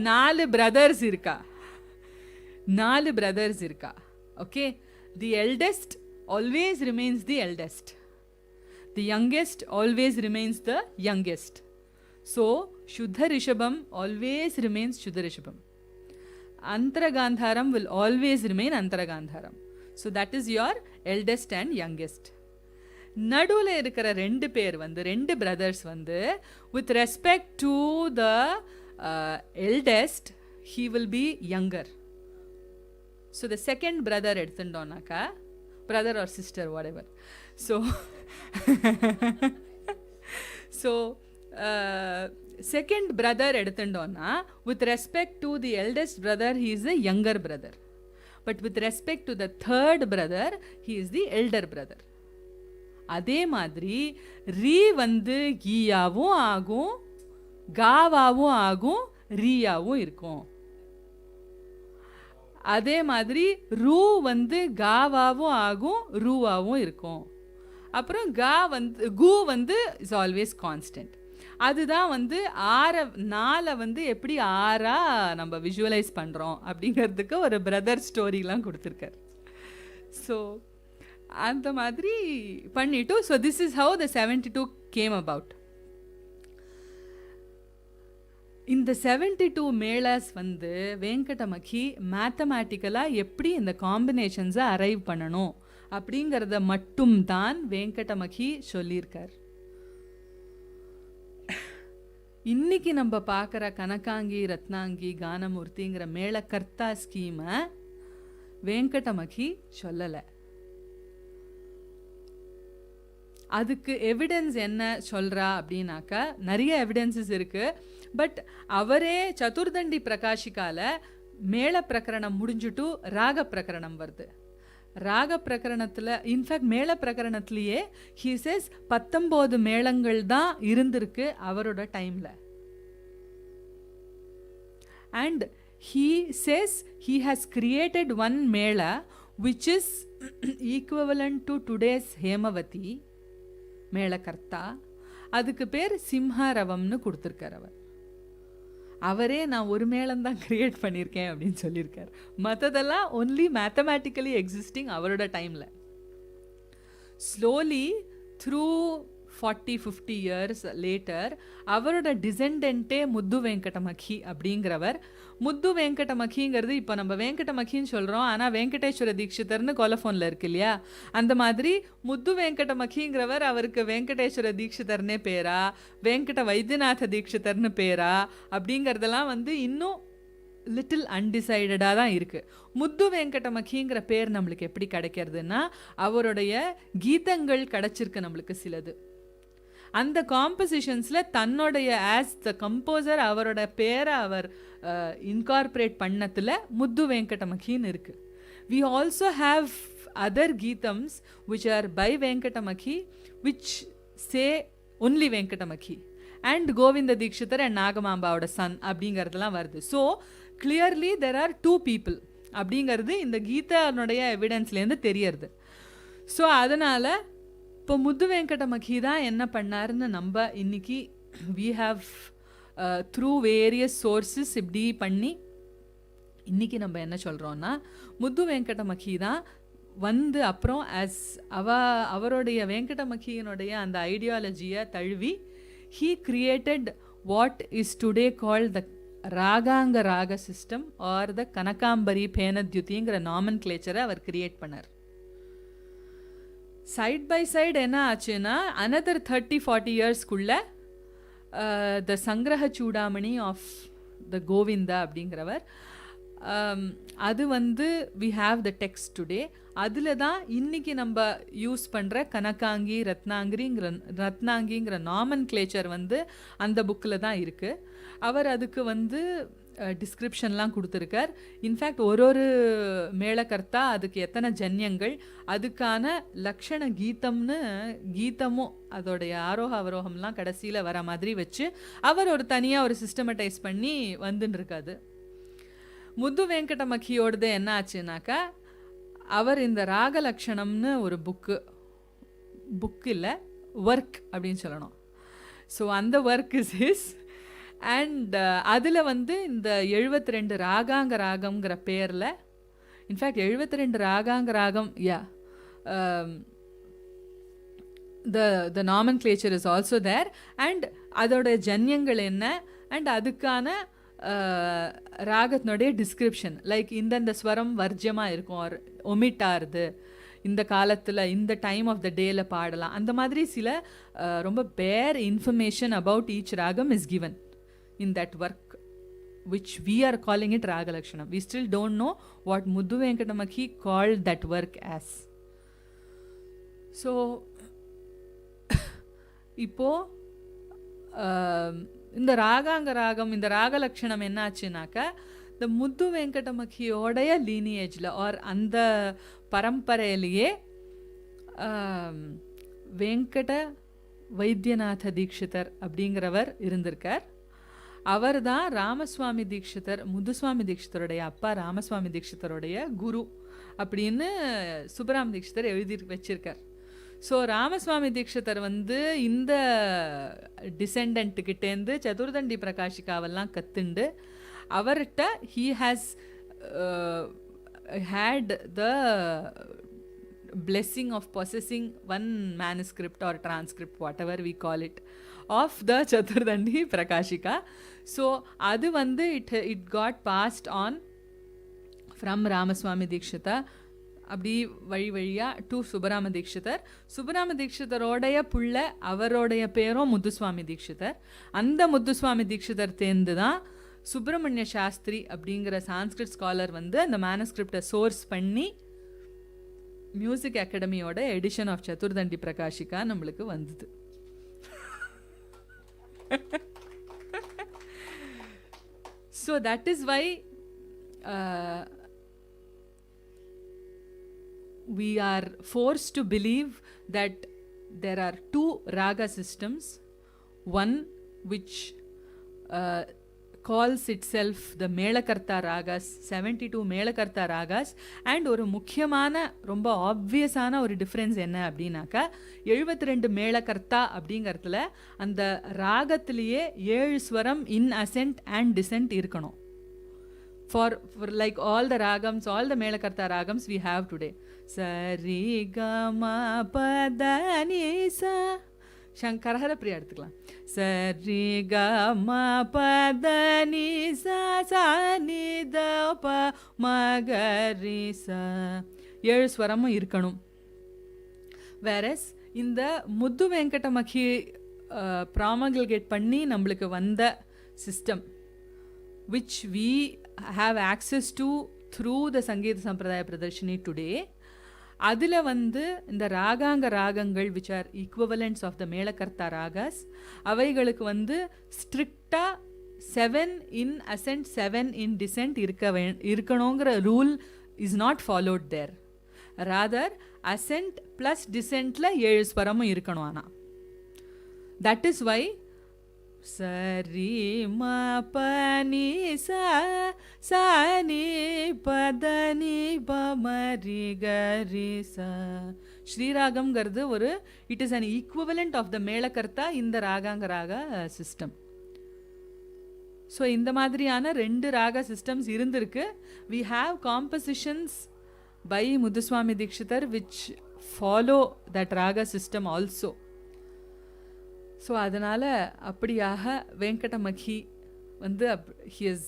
4 பிரதர்ஸ் இருக்கா, 4 பிரதர்ஸ் இருக்கா. Okay, the eldest always remains the eldest, the youngest always remains the youngest. So சுத்த ரிஷபம் ஆல்வேஸ் ரிமைன்ஸ் சுத்த ரிஷபம். Antaragandharam will always remain Antaragandharam. So that is your eldest and youngest. நடுவில் இருக்கிற 2 பேர் 2 brothers with respect to the eldest he will be younger. So the second brother எடுத்துட்டோம்னாக்கா brother or sister whatever. So second brother எடுத்துட்டோன்னா with respect to the eldest brother he is the younger brother, but with respect to the third brother he is the elder brother. அதே மாதிரி ரீ வந்து ஈயாவும் ஆகும், காவாவும் ஆகும், ரீயாவும் இருக்கும். அதே மாதிரி ரூ வந்து காவாவும் ஆகும், ரூவாவும் இருக்கும். அப்புறம் கு வந்து இஸ் ஆல்வேஸ் கான்ஸ்டன்ட். அதுதான் வந்து நாலை வந்து எப்படி ஆறா நம்ம விஷுவலைஸ் பண்ணுறோம் அப்படிங்கிறதுக்கு ஒரு பிரதர் ஸ்டோரிலாம் கொடுத்துருக்கார். ஸோ அந்த மாதிரி பண்ணிட்டு, so this is how the 72 game about. இந்த 72 மேளஸ் வந்து வெங்கடமகி மேத்தமேட்டிக்கலாக எப்படி இந்த காம்பினேஷன்ஸை அரைவ் பண்ணணும் அப்படிங்கிறத மட்டும்தான் வெங்கடமகி சொல்லியிருக்கார். இன்னைக்கு நம்ம பார்க்குற கனகாங்கி, ரத்னாங்கி, கானமூர்த்திங்கிற மேளக்கர்த்தா ஸ்கீமை வெங்கடமகி சொல்லலை. அதுக்கு எவிடன்ஸ் என்ன சொல்கிறா அப்படின்னாக்கா நிறைய எவிடன்சஸ் இருக்குது. பட் அவரே சதுர்தண்டி பிரகாஷிக்கால மேள பிரகரணம் முடிஞ்சுட்டு ராக பிரகரணம் வருது. ராக பிரகரணத்தில் இன்ஃபேக்ட் மேள பிரகரணத்துலேயே ஹீ சேஸ் 19 மேளங்கள் தான் இருந்திருக்கு அவரோட டைமில். And he says he has created one mela which is equivalent to today's Hemavati melakarta. அதுக்கு பேர் சிம்ஹாரவம்னு கொடுத்துருக்கார் அவர். அவரே நான் ஒரு மேளம்தான் கிரியேட் பண்ணியிருக்கேன் அப்படின்னு சொல்லியிருக்கார். மற்றதெல்லாம் ஒன்லி மேத்தமேட்டிக்கலி எக்ஸிஸ்டிங் அவரோட டைமில். ஸ்லோலி த்ரூ 40-50 இயர்ஸ் லேட்டர் அவரோட டிசெண்டன்ட்டே முத்து வெங்கடமகி அப்படிங்கிறவர். முத்து வெங்கடமகிங்கிறது இப்போ நம்ம வெங்கடமகின்னு சொல்கிறோம், ஆனால் வெங்கடேஸ்வர தீட்சிதர்னு கொலஃபோனில் இருக்கு இல்லையா, அந்த மாதிரி முத்து வெங்கடமகிங்கிறவர் அவருக்கு வெங்கடேஸ்வர தீட்சிதர்னே பேரா, வெங்கட வைத்தியநாத தீட்சிதர்னு பேரா அப்படிங்கிறதெல்லாம் வந்து இன்னும் லிட்டில் அன்டிசைடடாக தான் இருக்குது. முத்து வெங்கடமகிங்கிற பேர் நம்மளுக்கு எப்படி கிடைக்கிறதுனா அவருடைய கீதங்கள் கிடச்சிருக்கு நம்மளுக்கு சிலது. அந்த காம்போசிஷன்ஸில் தன்னுடைய ஆஸ் த கம்போசர் அவரோட பேரை அவர் இன்கார்பரேட் பண்ணத்தில் முத்து வெங்கடமகின்னு இருக்குது. We also have other geethams which are by Venkatamakhi which say only Venkatamakhi and Govinda Dikshitar and நாகமாம்பாவோட சன் அப்படிங்கிறதுலாம் வருது. So clearly there are 2 people அப்படிங்கிறது இந்த கீதனுடைய எவிடன்ஸ்லேருந்து தெரியறது. ஸோ அதனால் இப்போ முத்து வெங்கடமகி தான் என்ன பண்ணாருன்னு நம்ம இன்னைக்கு we have through various sources இப்படி பண்ணி இன்னைக்கு நம்ம என்ன சொல்கிறோன்னா முத்து வெங்கடமகி தான் வந்து அப்புறம் ஆஸ் அவருடைய வெங்கடமகியினுடைய அந்த ஐடியாலஜியை தழுவி he created what is today called the raganga raga system or the Kanakambari பேனத்யுதிங்கிற நாமன்க்ளேச்சரை அவர் கிரியேட் பண்ணார். சைட் பை சைடு என்ன ஆச்சுன்னா அனதர் 30-40 இயர்ஸ்க்குள்ள the Sangraha Chudamani of the Govinda அப்படிங்கிறவர் அது வந்து we have the text today. அதில் தான் இன்றைக்கி நம்ம யூஸ் பண்ணுற கனகாங்கி ரத்னாங்கிங்கிற நாமன்க்ளேச்சர் வந்து அந்த புக்கில் தான் இருக்குது. அவர் அதுக்கு வந்து டிஸ்கிரிப்ஷன்லாம் கொடுத்துருக்கார். இன்ஃபேக்ட் ஒரு மேளகர்த்தா அதுக்கு எத்தனை ஜன்யங்கள், அதுக்கான லக்ஷண கீதமும் அதோடைய ஆரோக அவரோகம்லாம் கடைசியில் வர மாதிரி வச்சு அவர் ஒரு தனியாக ஒரு சிஸ்டமடைஸ் பண்ணி வந்துன்னு இருக்காது. முத்து வெங்கடமகியோடது என்ன ஆச்சுனாக்கா அவர் இந்த ராகலக்ஷணம்னு ஒரு புக்கு இல்லை ஒர்க் அப்படின்னு சொல்லணும். ஸோ அந்த ஒர்க் இஸ் ஹிஸ். அண்ட் அதில் வந்து இந்த 72 ராகாங்க ராகம்ங்கிற பேரில் இன்ஃபேக்ட் 72 ராகாங்க ராகம் the nomenclature is also there and அதோட ஜன்யங்கள் என்ன அண்ட் அதுக்கான ராகத்தினுடைய டிஸ்கிரிப்ஷன் லைக் இந்தந்த ஸ்வரம் வர்ஜமாக இருக்கும் ஆர் ஒமிட் ஆகுது இந்த காலத்தில் இந்த டைம் ஆஃப் த டேல பாடலாம், அந்த மாதிரி சில ரொம்ப பேர் இன்ஃபர்மேஷன் அபவுட் ஈச் ராகம் is given in that work which we are calling it Ragalakshanam. We still don't know what Muddu Venkatamaki called that work as. So இப்போ இந்த ராகாங்க ராகம், இந்த ராகலக்ஷணம் என்னாச்சுனாக்கா இந்த முத்து வெங்கடமக்கியோடைய லீனியேஜில் ஆர் அந்த பரம்பரையிலேயே வெங்கட வைத்தியநாத தீக்ஷிதர் அப்படிங்கிறவர் இருந்திருக்கார். அவர் தான் ராமசுவாமி தீக்ஷிதர், முத்துசுவாமி தீக்ஷிதருடைய அப்பா ராமசுவாமி தீக்ஷிதருடைய குரு அப்படின்னு சுப்பராம தீக்ஷிதர் எழுதி வச்சிருக்கார். ஸோ ராமசுவாமி தீக்ஷிதர் இந்த டிசெண்டன்ட்டுக்கிட்டேருந்து சதுர்தண்டி பிரகாஷிகாவெல்லாம் கற்றுண்டு அவர்கிட்ட he has had the blessing of possessing one manuscript or transcript, whatever we call it, of the Chaturdandi Prakashika. So adu it got passed on from Ramaswamy Dikshita அப்படி வழியா டு சுப்பராம தீக்ஷிதர். சுப்பராம தீக்ஷிதரோடைய புள்ள அவரோடைய பேரும் முத்துசுவாமி தீக்ஷிதர். அந்த முத்துசுவாமி தீக்ஷிதர் தேர்ந்து தான் சுப்பிரமணிய சாஸ்திரி அப்படிங்கிற சான்ஸ்கிரிட் ஸ்காலர் அந்த மேனஸ்கிரிப்டை சோர்ஸ் பண்ணி music அகாடமியோட edition of Chaturdandi Prakashika நம்மளுக்கு வந்தது. So that is why we are forced to believe that there are two raga systems, one which calls itself the Melakarta Ragas, 72 Melakarta Ragas, and ஒரு முக்கியமான ரொம்ப ஆப்வியஸான ஒரு டிஃப்ரென்ஸ் என்ன அப்படின்னாக்கா 72 மேளகர்த்தா அப்படிங்கிறதுல அந்த ராகத்திலேயே 7 ஸ்வரம் இன் அசென்ட் அண்ட் டிசென்ட் இருக்கணும். For like all the ragams, all the Melakarta ragams we have today. Sari Gama Pada Ni Sa Shankarahara Priya எடுத்துக்கலாம். Sari Gama Pada Ni Sa Sa Ni Da Pa Magari Sa 7 ஸ்வரமும் இருக்கணும். Whereas இந்த முத்து வெங்கடமக்கி promulgate பண்ணி நம்மளுக்கு வந்த system which we have access to through the Sangeeta Sampradaya Pradarshini today, அதில் இந்த ராகாங்க ராகங்கள் which are equivalents of the Melakarta ragas, அவைகளுக்கு ஸ்ட்ரிக்டாக 7 in ascent 7 in descent இருக்கணுங்கிற rule is not followed there. Rather ascent plus descentல 7 ஸ்வரமும் இருக்கணும். ஆனால் that is why சரி ம பனி சனி பதனி பமரி கரி ச ஸ்ரீராகம்ங்கிறது ஒரு it is an equivalent of the melakarta இந்த ராகாங்க ராக சிஸ்டம். ஸோ இந்த மாதிரியான 2 ராக சிஸ்டம்ஸ் இருந்திருக்கு. We have compositions by Muthuswami Dikshitar which follow that raga system also. So அதனால் அப்படியாக வெங்கடமக்கி ஹி இஸ்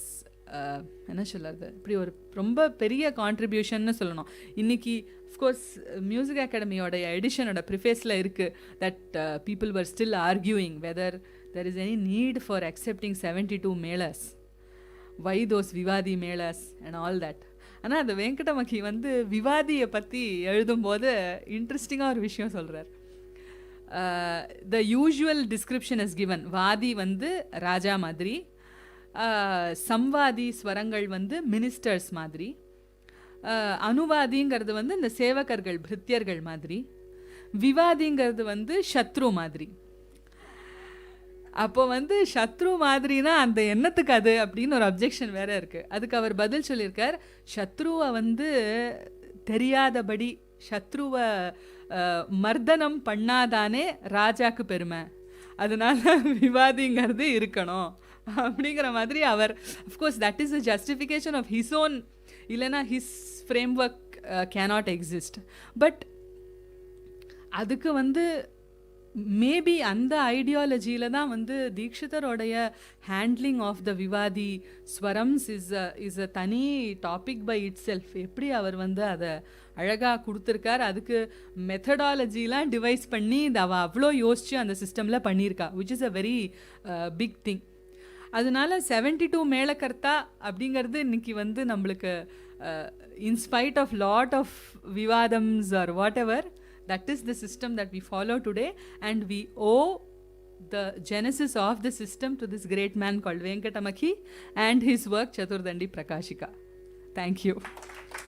என்ன சொல்கிறது, இப்படி ஒரு ரொம்ப பெரிய கான்ட்ரிபியூஷன்னு சொல்லணும். இன்றைக்கி அஃப்கோர்ஸ் மியூசிக் அகாடமியோட எடிஷனோட ப்ரிஃபேஸில் இருக்குது that people were still arguing whether there is any need for accepting 72 melas, why those vivadi melas and all that. ஆனால் அந்த வெங்கடமக்கி விவாதியை பற்றி எழுதும்போது இன்ட்ரெஸ்டிங்காக ஒரு விஷயம் சொல்கிறார். The usual description is given. வாதி ராஜா மாதிரி, சம்வாதி ஸ்வரங்கள் மினிஸ்டர்ஸ் மாதிரி, அனுவாதிங்கிறது இந்த சேவகர்கள் பிருத்தியர்கள் மாதிரி, விவாதிங்கிறது சத்ரு மாதிரி. அப்போ சத்ரு மாதிரினா அந்த எண்ணத்துக்கு அது அப்படின்னு ஒரு அப்ஜெக்ஷன் வேற இருக்கு. அதுக்கு அவர் பதில் சொல்லியிருக்கார், சத்ருவை தெரியாதபடி சத்ருவை மர்தனம் பண்ணாதானே ராஜாக்கு பெருமை, அதனால விவாதிங்கிறது இருக்கணும் அப்படிங்கிற மாதிரி அவர் of course that is a justification of his own, இல்லைனா his framework cannot exist. But அதுக்கு மேபி அந்த ஐடியாலஜியில் தான் தீக்ஷிதரோடைய handling of the vivadi swarams is a தனி டாபிக் பை இட் செல்ஃப். எப்படி அவர் அதை அழகாக கொடுத்துருக்கார், அதுக்கு மெத்தடாலஜிலாம் டிவைஸ் பண்ணி அவள் அவ்வளோ யோசித்து அந்த சிஸ்டமில் பண்ணியிருக்கா, which is a very big thing. அதனால 72 மேளகர்த்தா அப்படிங்கிறது இன்றைக்கி நம்மளுக்கு in spite of lot of vivadams or whatever, that is the system that we follow today, and we owe the genesis of the system to this great man called Venkatamaki and his work Chaturdandi Prakashika. Thank you.